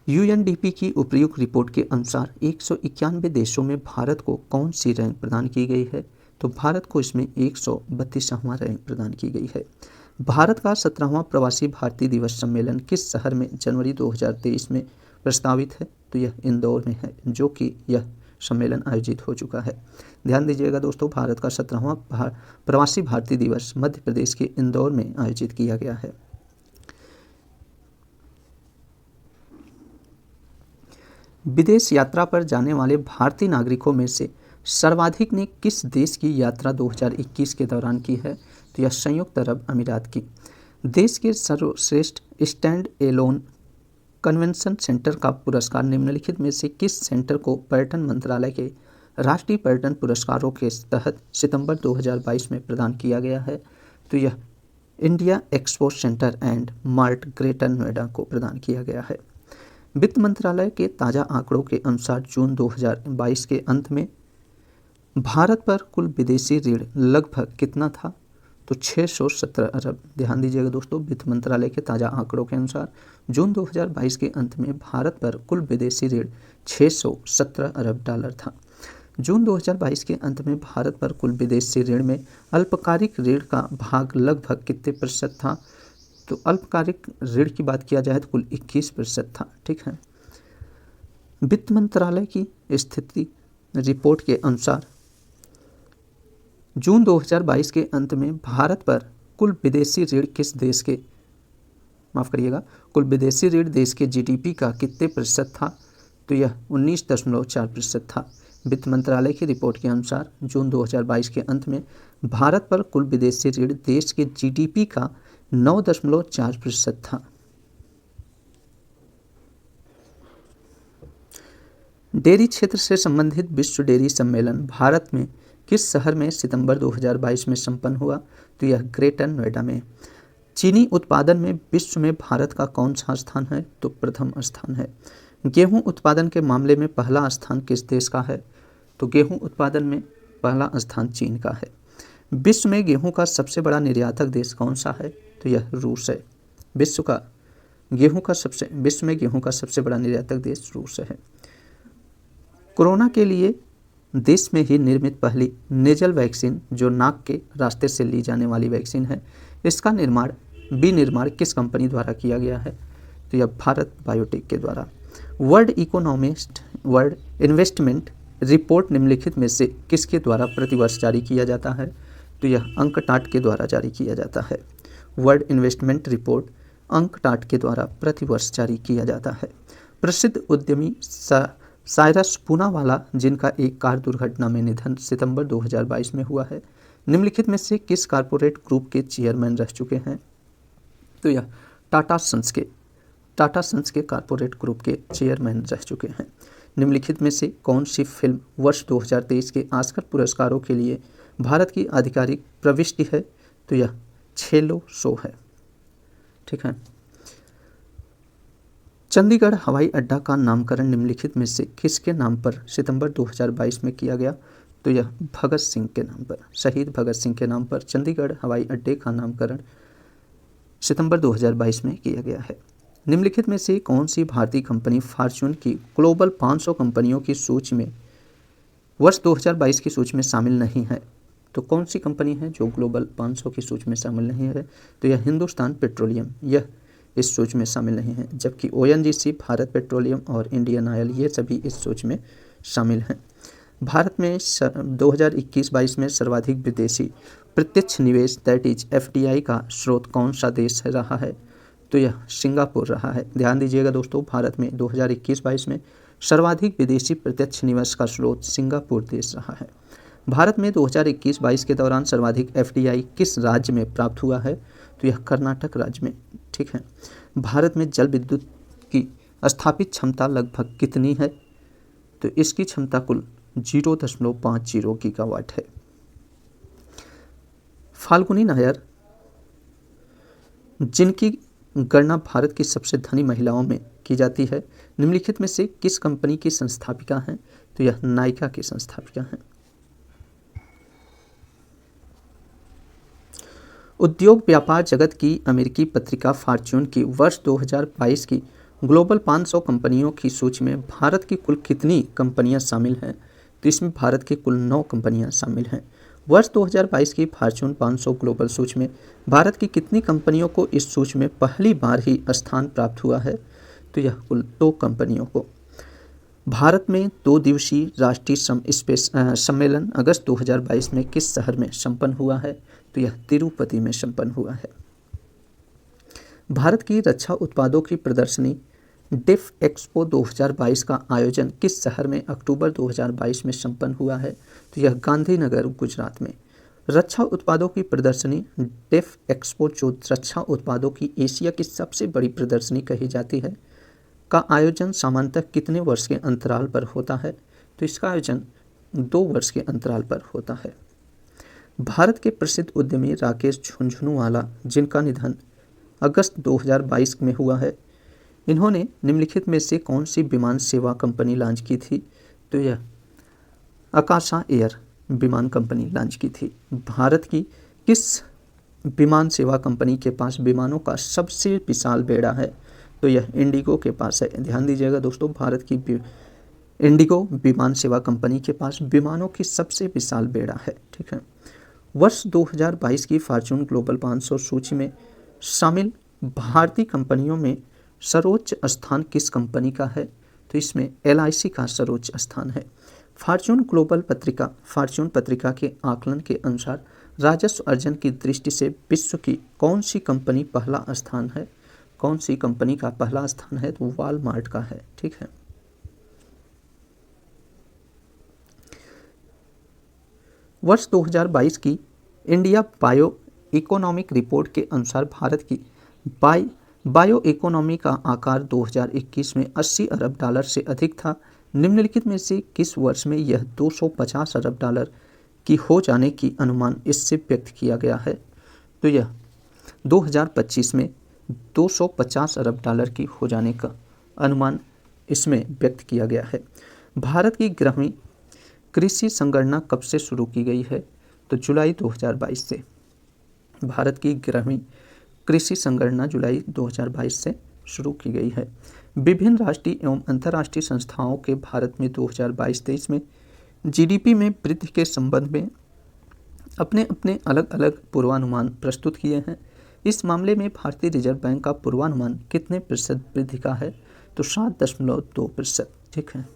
Speaker 1: यूएनडीपी की उपयुक्त रिपोर्ट के अनुसार 191 देशों में भारत को कौन सी रैंक प्रदान की गई है? तो भारत को इसमें 132वां रैंक प्रदान की गई है। भारत का 17वां प्रवासी भारतीय दिवस सम्मेलन किस शहर में जनवरी 2023 में प्रस्तावित है? तो यह इंदौर में है, जो कि यह सम्मेलन आयोजित हो चुका है। ध्यान दीजिएगा दोस्तों, भारत का 17वां प्रवासी भारतीय दिवस मध्य प्रदेश के इंदौर में आयोजित किया गया है। विदेश यात्रा पर जाने वाले भारतीय नागरिकों में से सर्वाधिक ने किस देश की यात्रा 2021 के दौरान की है? तो यह संयुक्त अरब अमीरात की। देश के सर्वश्रेष्ठ स्टैंड एलोन कन्वेंशन सेंटर का पुरस्कार निम्नलिखित में से किस सेंटर को पर्यटन मंत्रालय के राष्ट्रीय पर्यटन पुरस्कारों के तहत सितंबर 2022 में प्रदान किया गया है? तो यह India expo centre and mart greater Noida को प्रदान किया गया है। वित्त मंत्रालय के ताज़ा आंकड़ों के अनुसार जून 2022 के अंत में भारत पर कुल विदेशी ऋण लगभग कितना था? तो 617 अरब। ध्यान दीजिएगा दोस्तों, वित्त मंत्रालय के ताज़ा आंकड़ों के अनुसार जून 2022 के अंत में भारत पर कुल विदेशी ऋण 617 अरब डॉलर था। जून 2022 के अंत में भारत पर कुल विदेशी ऋण में अल्पकालिक ऋण का भाग लगभग कितने प्रतिशत था? तो अल्पकालिक ऋण की बात किया जाए तो कुल 21% था। ठीक है। वित्त मंत्रालय की स्थिति रिपोर्ट के अनुसार जून 2022 के अंत में भारत पर कुल विदेशी ऋण कुल विदेशी ऋण देश के जीडीपी का कितने प्रतिशत था? तो यह 19.4% था। वित्त मंत्रालय की रिपोर्ट के अनुसार जून 2022 के अंत में भारत पर कुल विदेशी ऋण देश के जीडीपी का 9.4% था। डेयरी क्षेत्र से संबंधित विश्व डेयरी सम्मेलन भारत में किस शहर में सितंबर 2022 में संपन्न हुआ? तो यह ग्रेटर नोएडा में। चीनी उत्पादन में विश्व में भारत का कौन सा स्थान है? तो प्रथम स्थान है। गेहूं उत्पादन के मामले में पहला स्थान किस देश का है? तो गेहूं उत्पादन में पहला स्थान चीन का है। विश्व में गेहूं का सबसे बड़ा निर्यातक देश कौन सा है? तो यह रूस है। विश्व में गेहूं का सबसे बड़ा निर्यातक देश रूस है। कोरोना के लिए देश में ही निर्मित पहली नेजल वैक्सीन जो नाक के रास्ते से ली जाने वाली वैक्सीन है, इसका विनिर्माण किस कंपनी द्वारा किया गया है? तो यह भारत बायोटेक के द्वारा। वर्ल्ड इन्वेस्टमेंट रिपोर्ट निम्नलिखित में से किसके द्वारा प्रतिवर्ष जारी किया जाता है? तो यह अंकटाट के द्वारा जारी किया जाता है। वर्ल्ड इन्वेस्टमेंट रिपोर्ट अंकटाट के द्वारा प्रतिवर्ष जारी किया जाता है। प्रसिद्ध उद्यमी साइरस पूनावाला, जिनका एक कार दुर्घटना में निधन सितंबर 2022 में हुआ है, निम्नलिखित में से किस कॉरपोरेट ग्रुप के चेयरमैन रह चुके हैं? तो यह टाटा सन्स के कॉरपोरेट ग्रुप के चेयरमैन रह चुके हैं। निम्नलिखित में से कौन सी फिल्म वर्ष 2023 के ऑस्कर पुरस्कारों के लिए भारत की आधिकारिक प्रविष्टि है? तो यह छेलो शो है। ठीक है। चंडीगढ़ हवाई अड्डा का नामकरण निम्नलिखित में से किसके नाम पर सितंबर 2022 में किया गया? तो यह भगत सिंह के नाम पर, शहीद भगत सिंह के नाम पर चंडीगढ़ हवाई अड्डे का नामकरण सितंबर 2022 में किया गया है। निम्नलिखित में से कौन सी भारतीय कंपनी फॉर्च्यून की ग्लोबल 500 कंपनियों की सूची में वर्ष 2022 की सूची में शामिल नहीं है? तो कौन सी कंपनी है जो ग्लोबल 500 की सूची में शामिल नहीं है? तो यह हिंदुस्तान पेट्रोलियम, यह इस सूची में शामिल नहीं है, जबकि ONGC, भारत पेट्रोलियम और इंडियन ऑयल ये सभी इस सूची में शामिल हैं। भारत में 2021-22 में सर्वाधिक विदेशी प्रत्यक्ष निवेश दैट इज FDI का स्रोत कौन सा देश रहा है? तो यह सिंगापुर रहा है। ध्यान दीजिएगा दोस्तों, भारत में 2021-22 में सर्वाधिक विदेशी प्रत्यक्ष निवेश का स्रोत सिंगापुर देश रहा है। भारत में 2021-22 के दौरान सर्वाधिक FDI किस राज्य में प्राप्त हुआ है? तो यह कर्नाटक राज्य में। ठीक है। भारत में जल विद्युत की स्थापित क्षमता लगभग कितनी है? तो इसकी क्षमता कुल 0.50 गीगावाट है। फाल्गुनी नायर, जिनकी गणना भारत की सबसे धनी महिलाओं में की जाती है, निम्नलिखित में से किस कंपनी की संस्थापिका हैं? तो यह नायका की संस्थापिका हैं। उद्योग व्यापार जगत की अमेरिकी पत्रिका फॉर्च्यून की वर्ष 2022 की ग्लोबल 500 कंपनियों की सूची में भारत की कुल कितनी कंपनियां शामिल हैं? तो इसमें भारत की कुल 9 कंपनियां शामिल हैं। वर्ष 2022 की फॉर्च्यून 500 ग्लोबल सूची में भारत की कितनी कंपनियों को इस सूची में पहली बार ही स्थान प्राप्त हुआ है? तो यह कुल 2 कंपनियों को। भारत में 2 दिवसीय राष्ट्रीय सम्मेलन अगस्त 2022 में किस शहर में संपन्न हुआ है? तो यह तिरुपति में संपन्न हुआ है। भारत की रक्षा उत्पादों की प्रदर्शनी डेफ एक्सपो 2022 का आयोजन किस शहर में अक्टूबर 2022 में संपन्न हुआ है? तो यह गांधीनगर, गुजरात में। रक्षा उत्पादों की प्रदर्शनी डेफ एक्सपो, जो रक्षा उत्पादों की एशिया की सबसे बड़ी प्रदर्शनी कही जाती है, का आयोजन सामान्यतः कितने वर्ष के अंतराल पर होता है? तो इसका आयोजन 2 वर्ष के अंतराल पर होता है। भारत के प्रसिद्ध उद्यमी राकेश झुनझुनवाला, जिनका निधन अगस्त 2022 में हुआ है, इन्होंने निम्नलिखित में से कौन सी विमान सेवा कंपनी लॉन्च की थी? तो यह आकाशा एयर विमान कंपनी लॉन्च की थी। भारत की किस विमान सेवा कंपनी के पास विमानों का सबसे विशाल बेड़ा है? तो यह इंडिगो के पास है। ध्यान दीजिएगा दोस्तों, भारत की इंडिगो विमान सेवा कंपनी के पास विमानों की सबसे विशाल बेड़ा है। ठीक है। वर्ष 2022 की फॉर्च्यून ग्लोबल 500 सूची में शामिल भारतीय कंपनियों में सर्वोच्च स्थान किस कंपनी का है? तो इसमें LIC का सर्वोच्च स्थान है। फॉर्च्यून पत्रिका के आकलन के अनुसार राजस्व अर्जन की दृष्टि से विश्व की कौन सी कंपनी पहला स्थान है? कौन सी कंपनी का पहला स्थान है? तो वॉलमार्ट का है। ठीक है। वर्ष 2022 की इंडिया बायो इकोनॉमिक रिपोर्ट के अनुसार भारत की बायो इकोनॉमी का आकार 2021 में 80 अरब डॉलर से अधिक था। निम्नलिखित में से किस वर्ष में यह 250 अरब डॉलर की हो जाने की अनुमान इससे व्यक्त किया गया है? तो यह 2025 में 250 अरब डॉलर की हो जाने का अनुमान इसमें व्यक्त किया गया है। भारत की 11वीं कृषि संगणना कब से शुरू की गई है? तो जुलाई 2022 से। भारत की 11वीं कृषि संगणना जुलाई 2022 से शुरू की गई है। विभिन्न राष्ट्रीय एवं अंतर्राष्ट्रीय संस्थाओं के भारत में 2022-23 में GDP में वृद्धि के संबंध में अपने अपने अलग अलग पूर्वानुमान प्रस्तुत किए हैं। इस मामले में भारतीय रिजर्व बैंक का पूर्वानुमान कितने प्रतिशत वृद्धि का है? तो 7.2%। ठीक है।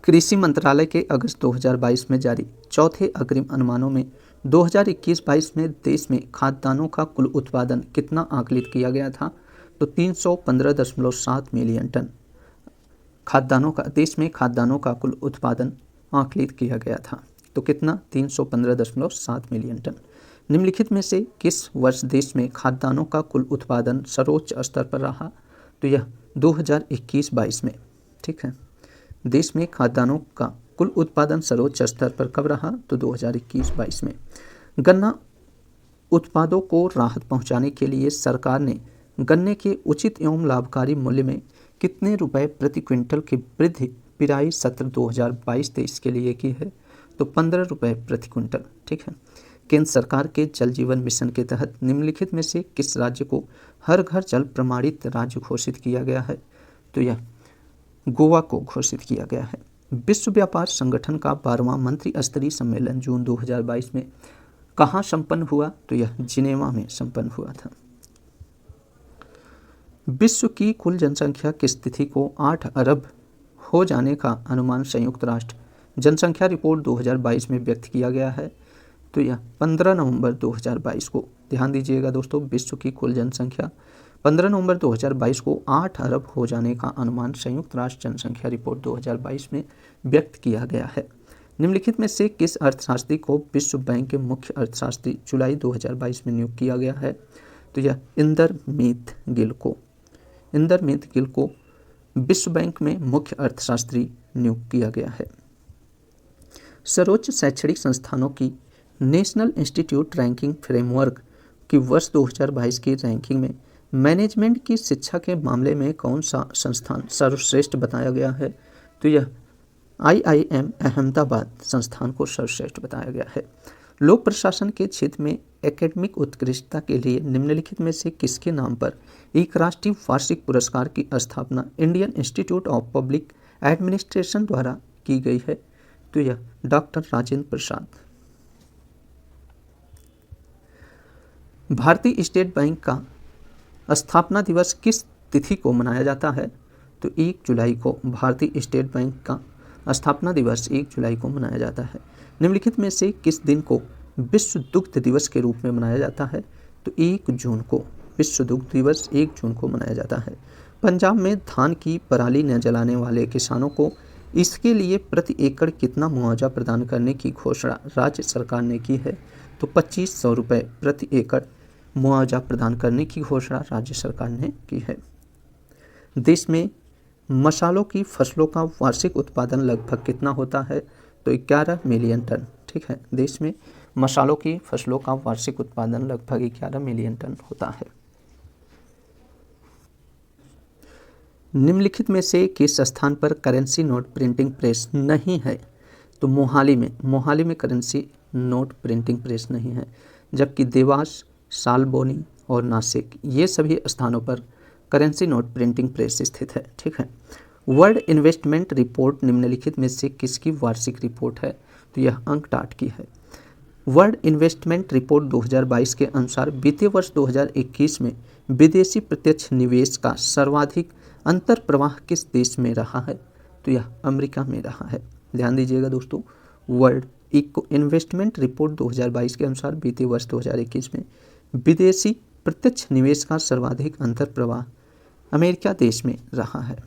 Speaker 1: कृषि मंत्रालय के अगस्त 2022 में जारी चौथे अग्रिम अनुमानों में 2021-22 में देश में खाद्यान्नों का कुल उत्पादन कितना आकलित किया गया था? तो 315.7 मिलियन टन देश में खाद्यान्नों का कुल उत्पादन आकलित किया गया था। तो कितना? 315.7 मिलियन टन। निम्नलिखित में से किस वर्ष देश में खाद्यान्नों का कुल उत्पादन सर्वोच्च स्तर पर रहा? तो यह 2021-22 में। ठीक है। देश में खाद्यान्नों का कुल उत्पादन सर्वोच्च स्तर पर कब रहा? तो 2021-22 में। गन्ना उत्पादों को राहत पहुंचाने के लिए सरकार ने गन्ने के उचित एवं लाभकारी मूल्य में कितने रुपए प्रति क्विंटल की वृद्धि पिराई सत्र 2022-23 के लिए की है? तो 15 रुपये प्रति क्विंटल। ठीक है। केंद्र सरकार के जल जीवन मिशन के तहत निम्नलिखित में से किस राज्य को हर घर जल प्रमाणित राज्य घोषित किया गया है? तो यह गोवा को घोषित किया गया है। विश्व व्यापार संगठन का 12वां मंत्री स्तरीय सम्मेलन जून 2022 में कहाँ संपन्न हुआ? तो यह जिनेवा में संपन्न हुआ था। विश्व की कुल जनसंख्या की स्थिति को 8 अरब हो जाने का अनुमान संयुक्त राष्ट्र जनसंख्या रिपोर्ट 2022 में व्यक्त किया गया है। तो यह 15 नवंबर 2022 को, ध्यान दीजिएगा दोस्तों, विश्व की कुल जनसंख्या 15 नवंबर 2022 को 8 अरब हो जाने का अनुमान संयुक्त राष्ट्र जनसंख्या रिपोर्ट 2022 में व्यक्त किया गया है। निम्नलिखित में से किस अर्थशास्त्री को विश्व बैंक के मुख्य अर्थशास्त्री जुलाई 2022 में नियुक्त किया गया है? तो यह इंदरमीत गिल को विश्व बैंक में मुख्य अर्थशास्त्री नियुक्त किया गया है। सर्वोच्च शैक्षणिक संस्थानों की नेशनल इंस्टीट्यूट रैंकिंग फ्रेमवर्क की वर्ष 2022 की रैंकिंग में मैनेजमेंट की शिक्षा के मामले में कौन सा संस्थान सर्वश्रेष्ठ बताया गया है? तो यह IIM अहमदाबाद संस्थान को सर्वश्रेष्ठ बताया गया है। लोक प्रशासन के क्षेत्र में एकेडमिक उत्कृष्टता के लिए निम्नलिखित में से किसके नाम पर एक राष्ट्रीय वार्षिक पुरस्कार की स्थापना Indian institute of public administration द्वारा की गई है? तो यह डॉक्टर राजेंद्र प्रसाद। भारतीय स्टेट बैंक का स्थापना दिवस किस तिथि को मनाया जाता है? तो 1 जुलाई को भारतीय स्टेट बैंक का स्थापना दिवस 1 जुलाई को मनाया जाता है। निम्नलिखित में से किस दिन को विश्व दुग्ध दिवस के रूप में मनाया जाता है? तो 1 जून को विश्व दुग्ध दिवस 1 जून को मनाया जाता है। पंजाब में धान की पराली न जलाने वाले किसानों को इसके लिए प्रति एकड़ कितना मुआवजा प्रदान करने की घोषणा राज्य सरकार ने की है? तो 2500 रुपये प्रति एकड़ मुआवजा प्रदान करने की घोषणा राज्य सरकार ने की है। देश में मसालों की फसलों का वार्षिक उत्पादन लगभग कितना होता है? तो 11 मिलियन टन। ठीक है, देश में मसालों की फसलों का वार्षिक उत्पादन लगभग 11 मिलियन टन होता है। निम्नलिखित में से किस स्थान पर करेंसी नोट प्रिंटिंग प्रेस नहीं है? तो मोहाली में करेंसी नोट प्रिंटिंग प्रेस नहीं है, जबकि देवास, सालबोनी और नासिक ये सभी स्थानों पर करेंसी नोट प्रिंटिंग प्रेस स्थित है। ठीक है। वर्ल्ड इन्वेस्टमेंट रिपोर्ट निम्नलिखित में से किसकी वार्षिक रिपोर्ट है? तो यह UNCTAD की है। वर्ल्ड इन्वेस्टमेंट रिपोर्ट 2022 के अनुसार बीते वर्ष 2021 में विदेशी प्रत्यक्ष निवेश का सर्वाधिक अंतर प्रवाह किस देश में रहा है? तो यह अमेरिका में रहा है। ध्यान दीजिएगा दोस्तों, वर्ल्ड इन्वेस्टमेंट रिपोर्ट 2022 के अनुसार बीते वर्ष 2021 में विदेशी प्रत्यक्ष निवेश का सर्वाधिक अंतर प्रवाह अमेरिका देश में रहा है।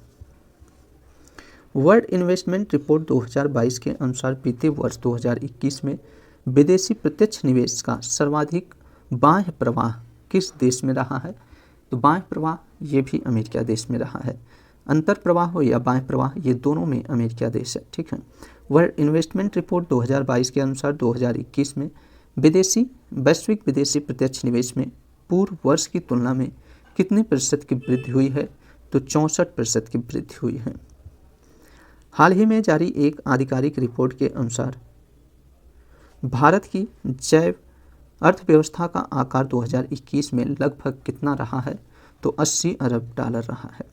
Speaker 1: वर्ल्ड इन्वेस्टमेंट रिपोर्ट 2022 के अनुसार बीते वर्ष 2021 में विदेशी प्रत्यक्ष निवेश का सर्वाधिक बाह्य प्रवाह किस देश में रहा है? तो बाह्य प्रवाह ये भी अमेरिका देश में रहा है। अंतर प्रवाह हो या बाह्य प्रवाह ये दोनों में अमेरिका देश है। ठीक है। वर्ल्ड इन्वेस्टमेंट रिपोर्ट 2022 के अनुसार 2021 में वैश्विक विदेशी प्रत्यक्ष निवेश में पूर्व वर्ष की तुलना में कितने प्रतिशत की वृद्धि हुई है? तो 64% की वृद्धि हुई है। हाल ही में जारी एक आधिकारिक रिपोर्ट के अनुसार भारत की जैव अर्थव्यवस्था का आकार 2021 में लगभग कितना रहा है? तो 80 अरब डॉलर रहा है।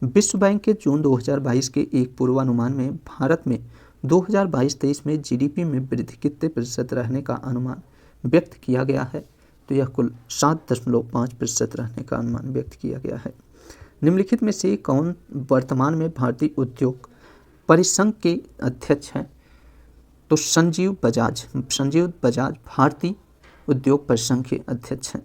Speaker 1: विश्व बैंक के जून 2022 के एक पूर्वानुमान में भारत में 2022-23 में जीडीपी में वृद्धि कितने प्रतिशत रहने का अनुमान व्यक्त किया गया है? तो यह कुल 7.5% रहने का अनुमान व्यक्त किया गया है। निम्नलिखित में से कौन वर्तमान में भारतीय उद्योग परिसंघ के अध्यक्ष हैं? तो संजीव बजाज भारतीय उद्योग परिसंघ के अध्यक्ष हैं।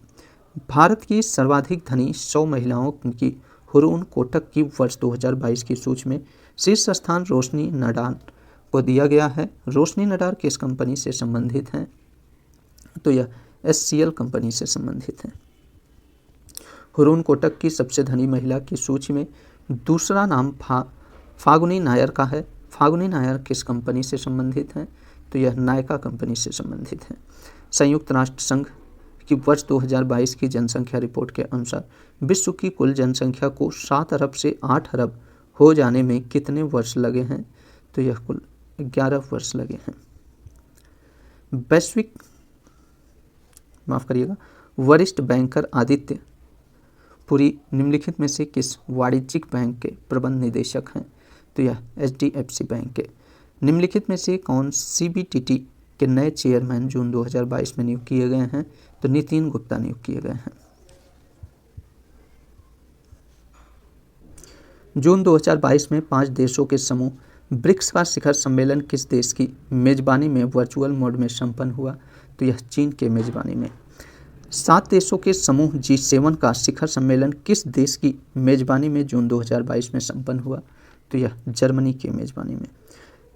Speaker 1: भारत की सर्वाधिक धनी 100 महिलाओं की हुरून कोटक की वर्ष 2022 की सूची में शीर्ष स्थान रोशनी नडार को दिया गया है। रोशनी नडार किस कंपनी से संबंधित हैं? तो यह SCL कंपनी से संबंधित है। हुरून कोटक की सबसे धनी महिला की सूची में दूसरा नाम फागुनी नायर का है। फागुनी नायर किस कंपनी से संबंधित हैं? तो यह नायका कंपनी से संबंधित है। संयुक्त राष्ट्र संघ की वर्ष 2022 की जनसंख्या रिपोर्ट के अनुसार विश्व की कुल जनसंख्या को 7 अरब से 8 अरब हो जाने में कितने वर्ष लगे हैं? तो यह कुल 11 वर्ष लगे हैं। वरिष्ठ बैंकर आदित्य पुरी निम्नलिखित में से किस वाणिज्यिक बैंक के प्रबंध निदेशक हैं? तो यह HDFC बैंक के। निम्नलिखित में से कौन CBDT के नए चेयरमैन जून 2022 में नियुक्त किए गए हैं? तो नितिन गुप्ता नियुक्त किए गए हैं। जून 2022 में 5 देशों के समूह ब्रिक्स का शिखर सम्मेलन किस देश की मेजबानी में वर्चुअल मोड में संपन्न हुआ? तो यह चीन के मेजबानी में। 7 देशों के समूह G7 का शिखर सम्मेलन किस देश की मेजबानी में जून 2022 में संपन्न हुआ? तो यह जर्मनी के मेजबानी में।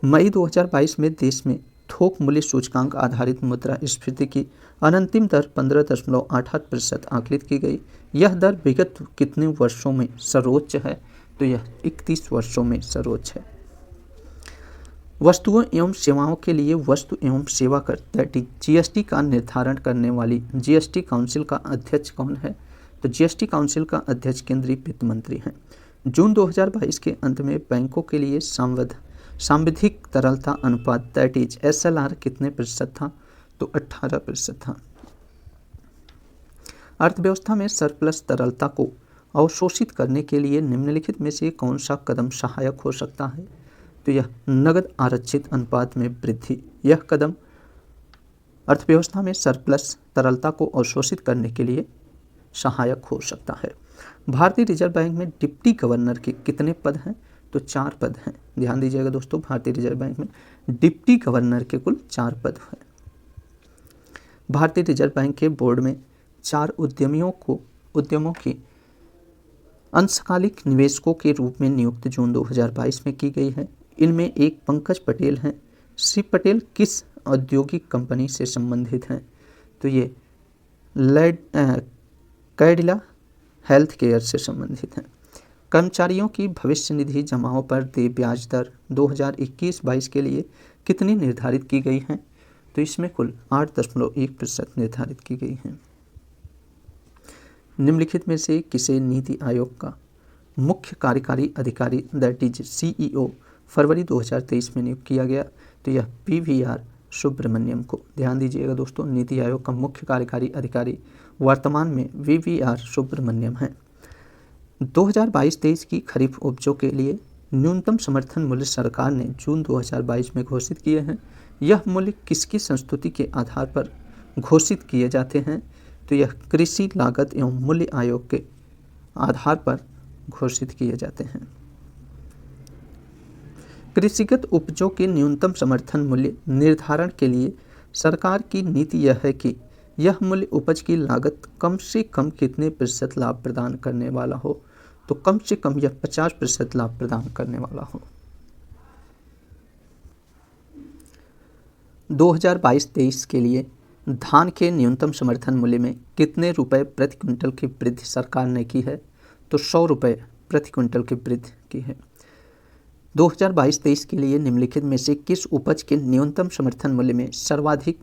Speaker 1: मई 2022 में देश में थोक मूल्य सूचकांक आधारित मुद्रास्फीति की अंतिम दर 15.88% आकलित की गई। यह दर विगत कितने वर्षों में सर्वोच्च है? तो यह 31 वर्षों में सर्वोच्च है। वस्तुओं एवं सेवाओं के लिए वस्तु एवं सेवा कर GST का निर्धारण करने वाली GST काउंसिल का अध्यक्ष कौन है? तो GST काउंसिल का अध्यक्ष केंद्रीय वित्त मंत्री हैं। जून 2022 के अंत में बैंकों के लिए सांविधिक तरलता अनुपात SLR कितने प्रतिशत था? तो 18% था। अर्थव्यवस्था में सरप्लस तरलता को अवशोषित करने के लिए निम्नलिखित में से कौन सा कदम सहायक हो सकता है? तो यह नगद आरक्षित अनुपात में वृद्धि। यह कदम अर्थव्यवस्था में सरप्लस तरलता को अवशोषित करने के लिए सहायक हो सकता है। भारतीय रिजर्व बैंक में डिप्टी गवर्नर के कितने पद हैं? तो 4 पद हैं। ध्यान दीजिएगा दोस्तों, भारतीय रिजर्व बैंक में डिप्टी गवर्नर के कुल 4 पद हैं। भारतीय रिजर्व बैंक के बोर्ड में 4 उद्यमों की अंशकालिक निवेशकों के रूप में नियुक्त जून 2022 में की गई है। इनमें एक पंकज पटेल हैं। श्री पटेल किस औद्योगिक कंपनी से संबंधित हैं? तो ये कैडिला हेल्थ केयर से संबंधित हैं। कर्मचारियों की भविष्य निधि जमाओं पर देय ब्याज दर 2021-22 के लिए कितनी निर्धारित की गई है? तो इसमें कुल 8.1% निर्धारित की गई है। निम्नलिखित में से किसे नीति आयोग का मुख्य कार्यकारी अधिकारी दैट इज CEO फरवरी 2023 में नियुक्त किया गया? तो यह PVR सुब्रमण्यम को। ध्यान दीजिएगा दोस्तों, नीति आयोग का मुख्य कार्यकारी अधिकारी वर्तमान में VVR सुब्रमण्यम है। 2022-23 की खरीफ उपजों के लिए न्यूनतम समर्थन मूल्य सरकार ने जून 2022 में घोषित किए हैं। यह मूल्य किसकी संस्तुति के आधार पर घोषित किए जाते हैं? तो यह कृषि लागत एवं मूल्य आयोग के आधार पर घोषित किए जाते हैं। कृषिगत उपजों के न्यूनतम समर्थन मूल्य निर्धारण के लिए सरकार की नीति यह है कि यह मूल्य उपज की लागत कम से कम कितने प्रतिशत लाभ प्रदान करने वाला हो? तो कम से कम यह 50% लाभ प्रदान करने वाला हो। 2022-23 के लिए धान के न्यूनतम समर्थन मूल्य में कितने रुपए प्रति क्विंटल की वृद्धि सरकार ने की है? तो 100 रुपये प्रति क्विंटल की वृद्धि की है। 2022-23 के लिए निम्नलिखित में से किस उपज के न्यूनतम समर्थन मूल्य में सर्वाधिक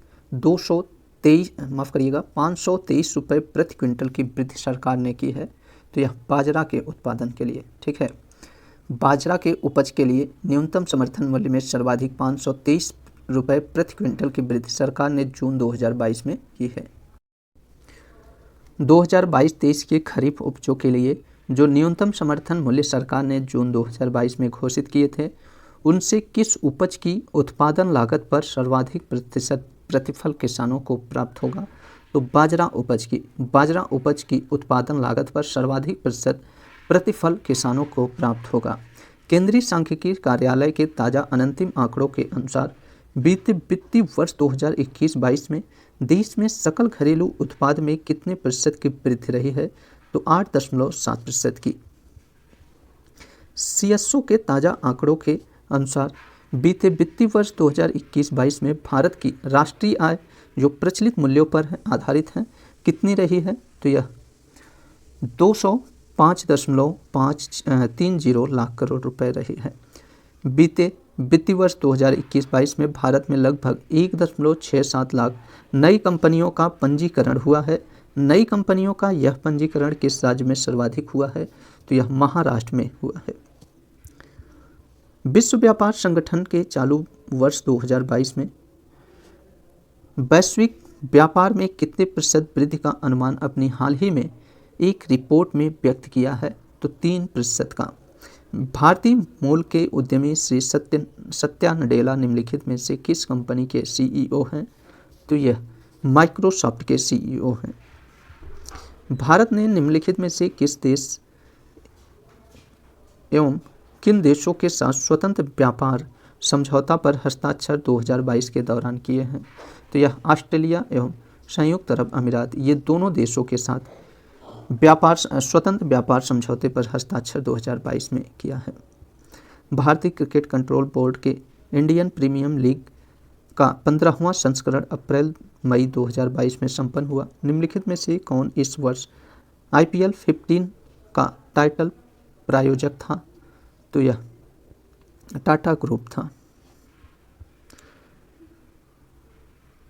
Speaker 1: 523 रुपये प्रति क्विंटल की वृद्धि सरकार ने की है? तो यह बाजरा के उत्पादन के लिए। ठीक है, बाजरा के उपज के लिए न्यूनतम समर्थन मूल्य में सर्वाधिक 523 रुपये प्रति क्विंटल की वृद्धि सरकार ने जून 2022 में की है। 2022-23 के खरीफ उपजों के लिए जो न्यूनतम समर्थन मूल्य सरकार ने जून 2022 में घोषित किए थे, उनसे किस उपज की उत्पादन लागत पर सर्वाधिक प्रतिशत प्रतिफल किसानों को प्राप्त होगा? तो बाजरा उपज की उत्पादन लागत पर सर्वाधिक प्रतिशत प्रतिफल किसानों को प्राप्त होगा। केंद्रीय सांख्यिकी कार्यालय के ताज़ा अंतिम आंकड़ों के अनुसार बीते वित्तीय वर्ष 2021-22 में देश में सकल घरेलू उत्पाद में कितने प्रतिशत की वृद्धि रही है? तो 8.7% की। CSO के ताज़ा आंकड़ों के अनुसार बीते वित्तीय वर्ष 2021-22 में भारत की राष्ट्रीय आय जो प्रचलित मूल्यों पर आधारित है कितनी रही है? तो यह 205.530 लाख करोड़ रुपए रही है। बीते वित्तीय वर्ष 2021-22 में भारत में लगभग 1.67 लाख नई कंपनियों का पंजीकरण हुआ है। नई कंपनियों का यह पंजीकरण किस राज्य में सर्वाधिक हुआ है? तो यह महाराष्ट्र में हुआ है। विश्व व्यापार संगठन के चालू वर्ष 2022 में वैश्विक व्यापार में कितने प्रतिशत वृद्धि का अनुमान अपनी हाल ही में एक रिपोर्ट में व्यक्त किया है? तो 3% का। भारतीय मूल के उद्यमी श्री सत्या नडेला निम्नलिखित में से किस कंपनी के CEO हैं? तो यह माइक्रोसॉफ्ट के CEO हैं। भारत ने निम्नलिखित में से किस देश एवं किन देशों के साथ स्वतंत्र व्यापार समझौता पर हस्ताक्षर 2022 के दौरान किए हैं? तो यह ऑस्ट्रेलिया एवं संयुक्त अरब अमीरात, ये दोनों देशों के साथ स्वतंत्र व्यापार समझौते पर हस्ताक्षर 2022 में किया है। भारतीय क्रिकेट कंट्रोल बोर्ड के इंडियन प्रीमियर लीग का 15वां संस्करण अप्रैल-मई 2022 में संपन्न हुआ। निम्नलिखित में से कौन इस वर्ष IPL 15 का टाइटल प्रायोजक था? तो यह टाटा ग्रुप था।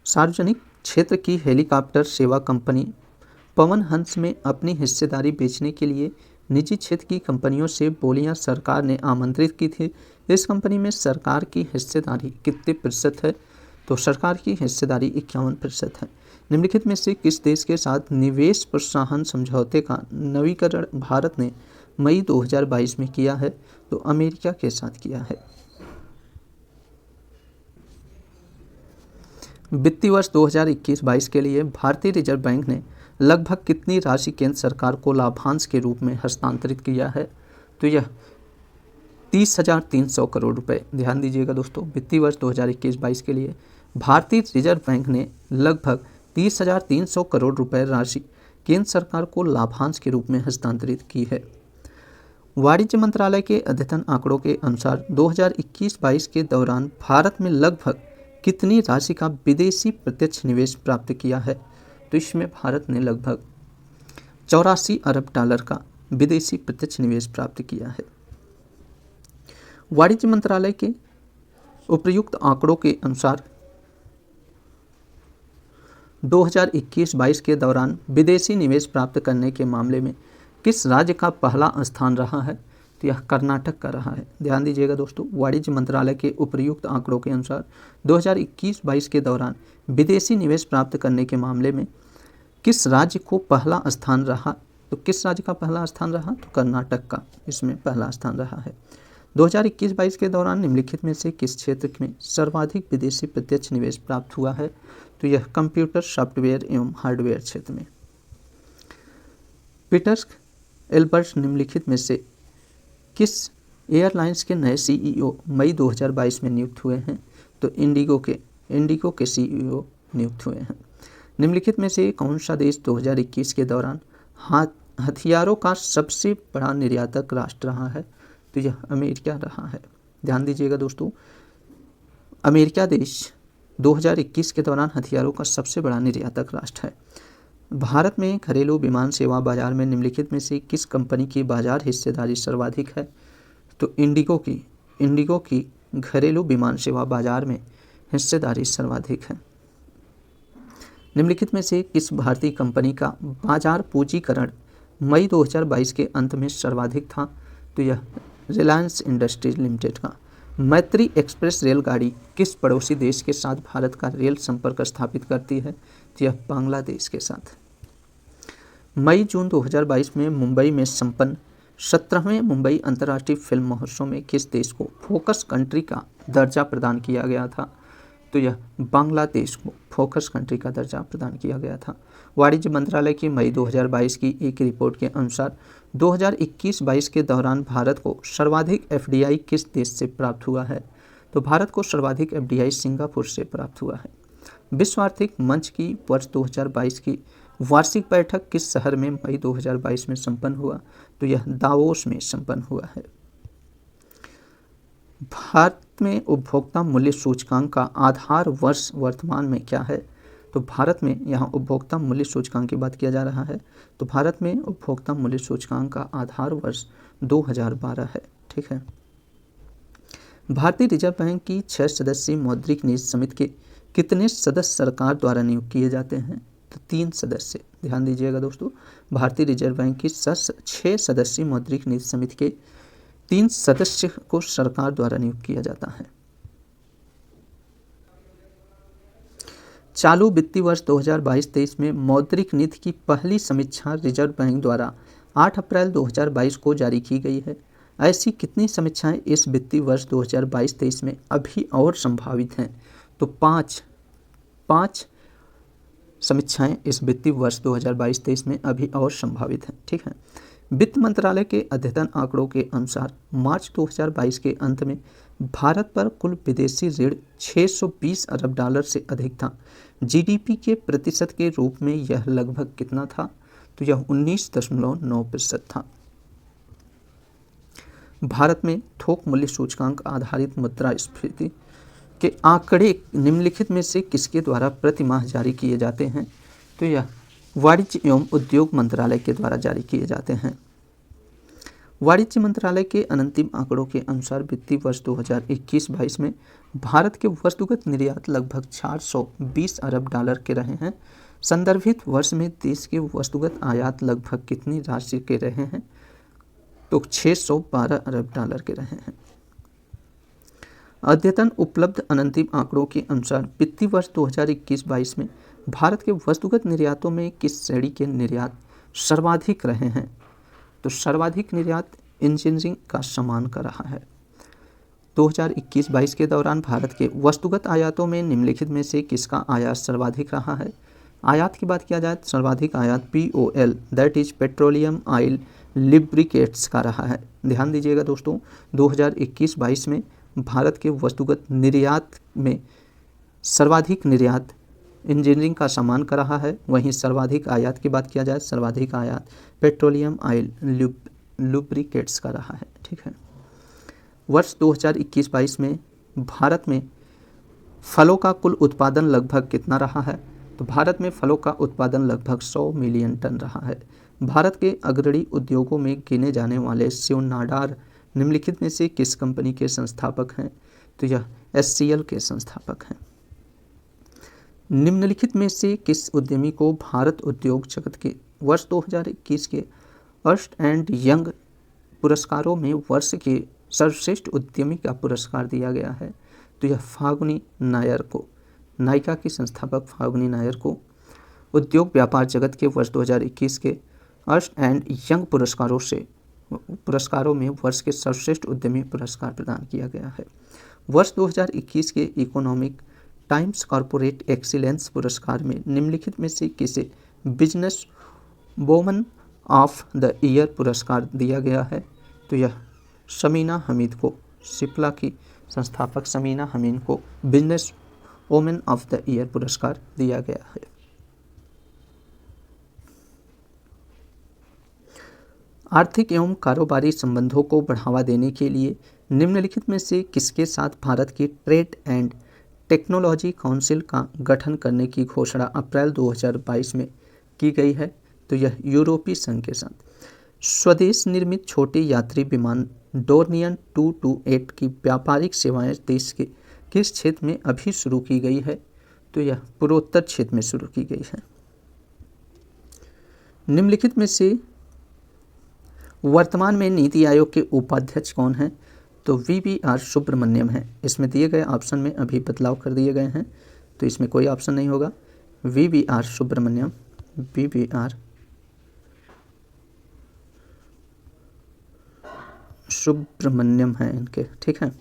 Speaker 1: सार्वजनिक क्षेत्र की हेलीकॉप्टर सेवा कंपनी पवन हंस में अपनी हिस्सेदारी बेचने के लिए निजी क्षेत्र की कंपनियों से बोलियां सरकार ने आमंत्रित की थी। इस कंपनी में सरकार की हिस्सेदारी कितने प्रतिशत है? तो सरकार की हिस्सेदारी 51% है। निम्नलिखित में से किस देश के साथ निवेश प्रोत्साहन समझौते का नवीकरण भारत ने मई 2022 में किया है? तो अमेरिका के साथ किया है। वित्तीय वर्ष 2021-22 के लिए भारतीय रिजर्व बैंक ने लगभग कितनी राशि केंद्र सरकार को लाभांश के रूप में हस्तांतरित किया है? तो यह 30,300 करोड़ रुपए। ध्यान दीजिएगा दोस्तों, वित्तीय वर्ष 2021-22 के लिए भारतीय रिजर्व बैंक ने लगभग 30,300 करोड़ रुपए राशि केंद्र सरकार को लाभांश के रूप में हस्तांतरित की है। वाणिज्य मंत्रालय के अद्यतन आंकड़ों के अनुसार 2021-22 के दौरान भारत में लगभग कितनी राशि का विदेशी प्रत्यक्ष निवेश प्राप्त किया है? तो इसमें भारत ने लगभग 84 अरब डॉलर का विदेशी प्रत्यक्ष निवेश प्राप्त किया है। वाणिज्य मंत्रालय के उपर्युक्त आंकड़ों के अनुसार 2021-22 के दौरान विदेशी निवेश प्राप्त करने के मामले में किस राज्य का पहला स्थान रहा है? तो यह कर्नाटक का रहा है। ध्यान दीजिएगा दोस्तों, वाणिज्य मंत्रालय के उपर्युक्त आंकड़ों के अनुसार 2021-22 के दौरान विदेशी निवेश प्राप्त करने के मामले में किस राज्य को पहला स्थान रहा? तो किस राज्य का पहला स्थान रहा? तो कर्नाटक का इसमें पहला स्थान रहा है। 2021-22 के दौरान निम्नलिखित में से किस क्षेत्र में सर्वाधिक विदेशी प्रत्यक्ष निवेश प्राप्त हुआ है? तो यह कंप्यूटर, सॉफ्टवेयर एवं हार्डवेयर क्षेत्र में। पीटर एल्बर्ट निम्नलिखित में से किस एयरलाइंस के नए सीईओ मई 2022 में नियुक्त हुए हैं? तो इंडिगो के सीईओ नियुक्त हुए हैं। निम्नलिखित में से कौन सा देश 2021 के दौरान हथियारों का सबसे बड़ा निर्यातक राष्ट्र रहा है? तो यह अमेरिका रहा है। ध्यान दीजिएगा दोस्तों, अमेरिका देश 2021 के दौरान हथियारों का सबसे बड़ा निर्यातक राष्ट्र है। भारत में घरेलू विमान सेवा बाजार में निम्नलिखित में से किस कंपनी की बाजार हिस्सेदारी सर्वाधिक है? तो इंडिगो की घरेलू विमान सेवा बाजार में हिस्सेदारी सर्वाधिक है। निम्नलिखित में से किस भारतीय कंपनी का बाजार पूंजीकरण मई 2022 के अंत में सर्वाधिक था? तो यह रिलायंस इंडस्ट्रीज लिमिटेड का। मैत्री एक्सप्रेस रेलगाड़ी किस पड़ोसी देश के साथ भारत का रेल संपर्क स्थापित करती है? तो यह बांग्लादेश के साथ। मई-जून 2022 में मुंबई में संपन्न 17वें मुंबई अंतर्राष्ट्रीय फिल्म महोत्सव में किस देश को फोकस कंट्री का दर्जा प्रदान किया गया था? तो यह बांग्लादेश को फोकस कंट्री का दर्जा प्रदान किया गया था। वाणिज्य मंत्रालय की मई 2022 की एक रिपोर्ट के अनुसार 2021-22 के दौरान भारत को सर्वाधिक एफडीआई किस देश से प्राप्त हुआ है? तो भारत को सर्वाधिक एफडीआई सिंगापुर से प्राप्त हुआ है। विश्व आर्थिक मंच की वर्ष 2022 की वार्षिक बैठक किस शहर में मई 2022 में संपन्न हुआ? तो यह दावोस में संपन्न हुआ है। भारत में उपभोक्ता मूल्य सूचकांक का आधार वर्ष वर्तमान में क्या है? तो भारत में यहाँ उपभोक्ता मूल्य सूचकांक की बात किया जा रहा है। तो भारत में उपभोक्ता मूल्य सूचकांक का आधार वर्ष 2012 है। ठीक है। भारतीय रिजर्व बैंक की 6 सदस्यीय मौद्रिक नीति समिति के कितने सदस्य सरकार द्वारा नियुक्त किए जाते हैं? तो 3 सदस्य। ध्यान दीजिएगा दोस्तों, भारतीय रिजर्व बैंक की 6 सदस्यीय मौद्रिक नीति समिति के 3 सदस्य को सरकार द्वारा नियुक्त किया जाता है। चालू वित्तीय वर्ष 2022-23 में मौद्रिक नीति की पहली समीक्षा रिजर्व बैंक द्वारा 8 अप्रैल 2022 को जारी की गई है। ऐसी कितनी समीक्षाएं इस वित्तीय वर्ष 2022-23 में अभी और संभावित हैं? तो 5 समीक्षाएं इस वित्तीय वर्ष 2022-23 में अभी और संभावित हैं। ठीक है। वित्त मंत्रालय के अद्यतन आंकड़ों के अनुसार मार्च 2022 के अंत में भारत पर कुल विदेशी ऋण 620 अरब डॉलर से अधिक था। जीडीपी के प्रतिशत के रूप में यह लगभग कितना था? तो यह 19.9% था। भारत में थोक मूल्य सूचकांक आधारित मुद्रास्फीति के आंकड़े निम्नलिखित में से किसके द्वारा प्रति माह जारी किए जाते हैं? तो यह वाणिज्य एवं उद्योग मंत्रालय के द्वारा जारी किए जाते हैं। वाणिज्य मंत्रालय के अंतिम आंकड़ों के अनुसार वित्तीय वर्ष 2021-22 में भारत के वस्तुगत निर्यात लगभग 420 अरब डॉलर के रहे हैं। संदर्भित वर्ष में देश के वस्तुगत आयात लगभग कितनी राशि के रहे हैं? तो 612 अरब डॉलर के रहे हैं। अद्यतन उपलब्ध अंतिम आंकड़ों के अनुसार वित्तीय वर्ष 2021-22 में भारत के वस्तुगत निर्यातों में किस श्रेणी के निर्यात सर्वाधिक रहे हैं? तो सर्वाधिक निर्यात इंजीनियरिंग का सामान का रहा है। 2021-22 के दौरान भारत के वस्तुगत आयातों में निम्नलिखित में से किसका आयात सर्वाधिक रहा है? आयात की बात किया जाए तो सर्वाधिक आयात POL that is petroleum oil lubricants का रहा है। ध्यान दीजिएगा दोस्तों, 2021-22 में भारत के वस्तुगत निर्यात में सर्वाधिक निर्यात इंजीनियरिंग का सामान कर रहा है। वहीं सर्वाधिक आयात की बात किया जाए, सर्वाधिक आयात पेट्रोलियम ऑयल लुब्रिकेट्स का रहा है। ठीक है। वर्ष 2021-22 में भारत में फलों का कुल उत्पादन लगभग कितना रहा है? तो भारत में फलों का उत्पादन लगभग 100 मिलियन टन रहा है। भारत के अग्रणी उद्योगों में गिने जाने वाले शिव नाडार निम्नलिखित में से किस कंपनी के संस्थापक हैं? तो यह HCL के संस्थापक हैं। निम्नलिखित में से किस उद्यमी को भारत उद्योग जगत के वर्ष 2021 के अर्स्ट एंड यंग पुरस्कारों में वर्ष के सर्वश्रेष्ठ उद्यमी का पुरस्कार दिया गया है? तो यह फाल्गुनी नायर को, नायका की संस्थापक फाल्गुनी नायर को उद्योग व्यापार जगत के वर्ष 2021 के अर्स्ट एंड यंग पुरस्कारों में वर्ष के सर्वश्रेष्ठ उद्यमी पुरस्कार प्रदान किया गया है। वर्ष 2021 के इकोनॉमिक टाइम्स कॉरपोरेट एक्सीलेंस पुरस्कार में निम्नलिखित में से किसे business woman of the year पुरस्कार दिया गया है? तो यह शमीना हमीद को, सिप्ला की संस्थापक शमीना हमीद को business women of the year पुरस्कार दिया गया है। आर्थिक एवं कारोबारी संबंधों को बढ़ावा देने के लिए निम्नलिखित में से किसके साथ भारत की ट्रेड एंड टेक्नोलॉजी काउंसिल का गठन करने की घोषणा अप्रैल 2022 में की गई है? तो यह यूरोपीय संघ के साथ। स्वदेश निर्मित छोटे यात्री विमान डोर्नियन 228 की व्यापारिक सेवाएं देश के किस क्षेत्र में अभी शुरू की गई है? तो यह पूर्वोत्तर क्षेत्र में शुरू की गई है। निम्नलिखित में से वर्तमान में नीति आयोग के उपाध्यक्ष कौन हैं? तो VVR सुब्रमण्यम है। इसमें दिए गए ऑप्शन में अभी बदलाव कर दिए गए हैं, तो इसमें कोई ऑप्शन नहीं होगा। VVR सुब्रमण्यम, VVR सुब्रमण्यम है इनके। ठीक है,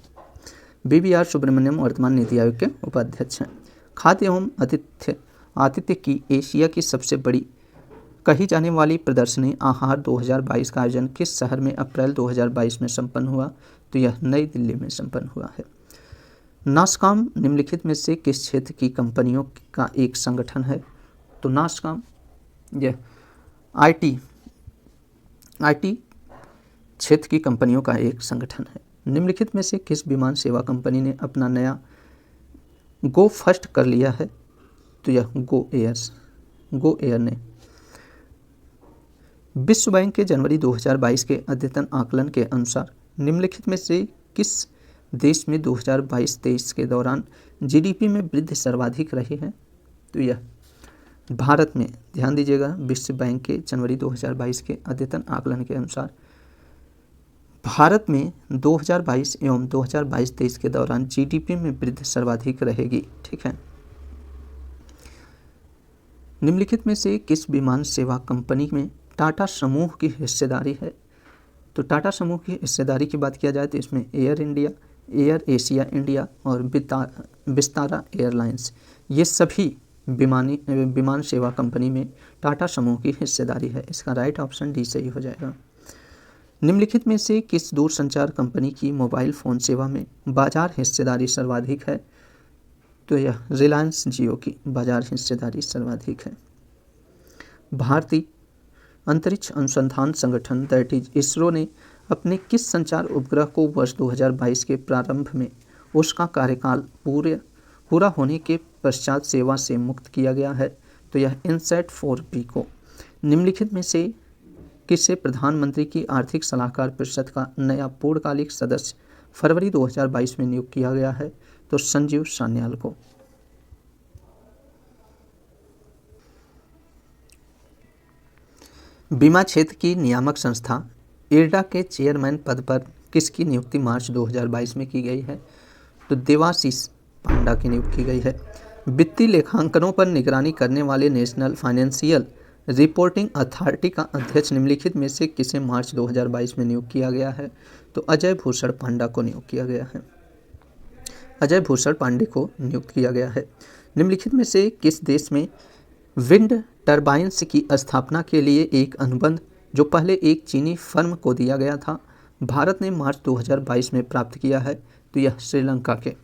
Speaker 1: VVR सुब्रमण्यम वर्तमान नीति आयोग के उपाध्यक्ष हैं। खाद्य एवं आतिथ्य की एशिया की सबसे बड़ी कही जाने वाली प्रदर्शनी आहार 2022 का आयोजन किस शहर में अप्रैल 2022 में संपन्न हुआ? तो यह नई दिल्ली में संपन्न हुआ है। नासकॉम निम्नलिखित में से किस क्षेत्र की कंपनियों का एक संगठन है? तो नासकॉम यह IT क्षेत्र की कंपनियों का एक संगठन है। निम्नलिखित में से किस विमान सेवा कंपनी ने अपना नया गो फर्स्ट कर लिया है? तो यह गो एयर ने। विश्व बैंक के जनवरी 2022 के अद्यतन आकलन के अनुसार निम्नलिखित में से किस देश में 2022-23 के दौरान GDP में वृद्धि सर्वाधिक रही है? तो यह भारत में। ध्यान दीजिएगा, विश्व बैंक के जनवरी 2022 के अद्यतन आकलन के अनुसार भारत में 2022 एवं 2022-23 के दौरान GDP में वृद्धि सर्वाधिक रहेगी। ठीक है। निम्नलिखित में से किस विमान सेवा कंपनी में टाटा समूह की हिस्सेदारी है? तो टाटा समूह की हिस्सेदारी की बात किया जाए तो इसमें air India, air Asia India और विस्तारा एयरलाइंस, ये सभी विमान सेवा कंपनी में टाटा समूह की हिस्सेदारी है। इसका राइट ऑप्शन डी सही हो जाएगा। निम्नलिखित में से किस दूरसंचार कंपनी की मोबाइल फ़ोन सेवा में बाजार हिस्सेदारी सर्वाधिक है? तो यह रिलायंस जियो की बाजार हिस्सेदारी सर्वाधिक है। भारतीय अंतरिक्ष अनुसंधान संगठन दैट इज इसरो ने अपने किस संचार उपग्रह को वर्ष 2022 के प्रारंभ में उसका कार्यकाल पूरा होने के पश्चात सेवा से मुक्त किया गया है? तो यह इनसैट 4B को। निम्नलिखित में से किसे प्रधानमंत्री की आर्थिक सलाहकार परिषद का नया पूर्णकालिक सदस्य फरवरी 2022 में नियुक्त किया गया है? तो संजीव सान्याल को। बीमा क्षेत्र की नियामक संस्था IRDA के चेयरमैन पद पर किसकी नियुक्ति मार्च 2022 में की गई है? तो देवाशीष पांडा की नियुक्ति की गई है। वित्तीय लेखांकनों पर निगरानी करने वाले नेशनल फाइनेंशियल रिपोर्टिंग अथॉरिटी का अध्यक्ष निम्नलिखित में से किसे मार्च 2022 में नियुक्त किया गया है? तो अजय भूषण पांडा को नियुक्त किया गया है। अजय भूषण पांडे को नियुक्त किया गया है। निम्नलिखित में से किस देश में विंड टरबाइन्स की स्थापना के लिए एक अनुबंध जो पहले एक चीनी फर्म को दिया गया था, भारत ने मार्च 2022 में प्राप्त किया है? तो यह श्रीलंका के।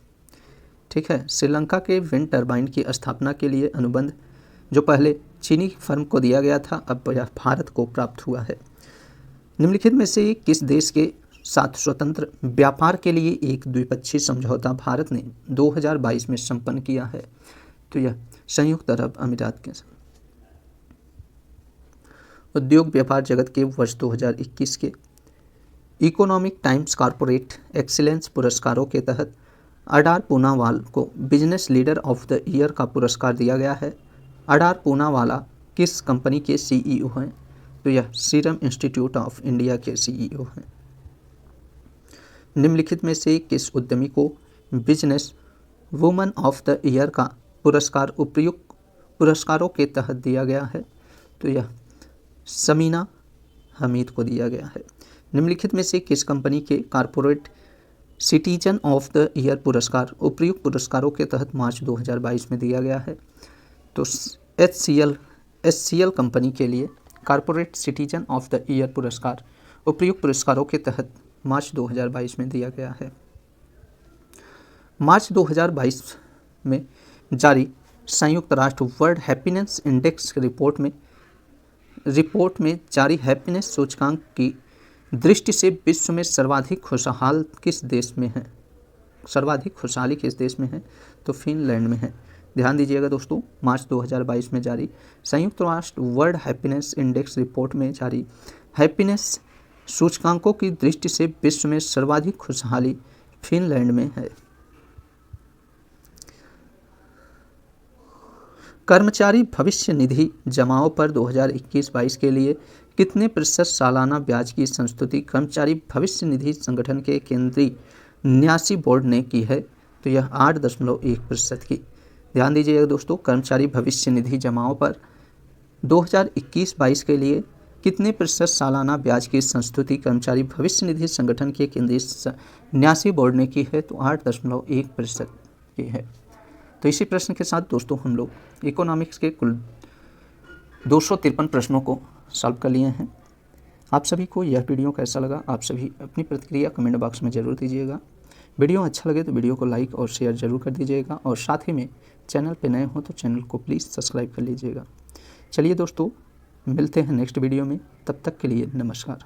Speaker 1: ठीक है। श्रीलंका के विंड टर्बाइन की स्थापना के लिए अनुबंध जो पहले चीनी फर्म को दिया गया था, अब यह भारत को प्राप्त हुआ है। निम्नलिखित में से किस देश के साथ स्वतंत्र व्यापार के लिए एक द्विपक्षीय समझौता भारत ने 2022 में संपन्न किया है? तो यह संयुक्त अरब अमीरात के साथ। उद्योग व्यापार जगत के वर्ष 2021 के इकोनॉमिक टाइम्स कॉरपोरेट एक्सीलेंस पुरस्कारों के तहत अडार पूनावाला को business leader of the year का पुरस्कार दिया गया है। अडार पूनावाला किस कंपनी के सीईओ हैं? तो यह सीरम इंस्टीट्यूट ऑफ इंडिया के सीईओ हैं। निम्नलिखित में से किस उद्यमी को business woman of the year का पुरस्कार उपयुक्त पुरस्कारों के तहत दिया गया है? तो यह समीना हमीद को दिया गया है। निम्नलिखित में से किस कंपनी के corporate citizen of the year पुरस्कार उपयुक्त पुरस्कारों के तहत मार्च 2022 में दिया गया है? तो एचसीएल कंपनी के लिए corporate citizen of the year पुरस्कार उपयुक्त पुरस्कारों के तहत मार्च 2022 में दिया गया है। मार्च 2022 में जारी संयुक्त राष्ट्र वर्ल्ड हैप्पीनेस इंडेक्स रिपोर्ट में जारी हैप्पीनेस सूचकांक की दृष्टि से विश्व में सर्वाधिक खुशहाल किस देश में है? सर्वाधिक खुशहाली किस देश में है? तो फिनलैंड में है। ध्यान दीजिएगा दोस्तों, मार्च 2022 में जारी संयुक्त राष्ट्र वर्ल्ड हैप्पीनेस इंडेक्स रिपोर्ट में जारी हैप्पीनेस सूचकांकों की दृष्टि से विश्व में सर्वाधिक खुशहाली फिनलैंड में है। कर्मचारी भविष्य निधि जमाओं पर 2021-22 के लिए कितने प्रतिशत सालाना ब्याज की संस्तुति कर्मचारी भविष्य निधि संगठन के केंद्रीय न्यासी बोर्ड ने की है? तो यह 8.1% की। ध्यान दीजिएगा दोस्तों, कर्मचारी भविष्य निधि जमाओं पर 2021-22 के लिए कितने प्रतिशत सालाना ब्याज की संस्तुति कर्मचारी भविष्य निधि संगठन के केंद्रीय न्यासी बोर्ड ने की है? तो 8.1% की है। तो इसी प्रश्न के साथ दोस्तों हम लोग इकोनॉमिक्स के कुल 253 प्रश्नों को सॉल्व कर लिए हैं। आप सभी को यह वीडियो कैसा लगा? आप सभी अपनी प्रतिक्रिया कमेंट बॉक्स में ज़रूर दीजिएगा। वीडियो अच्छा लगे तो वीडियो को लाइक और शेयर ज़रूर कर दीजिएगा, और साथ ही में चैनल पे नए हो तो चैनल को प्लीज़ सब्सक्राइब कर लीजिएगा। चलिए दोस्तों, मिलते हैं नेक्स्ट वीडियो में, तब तक के लिए नमस्कार।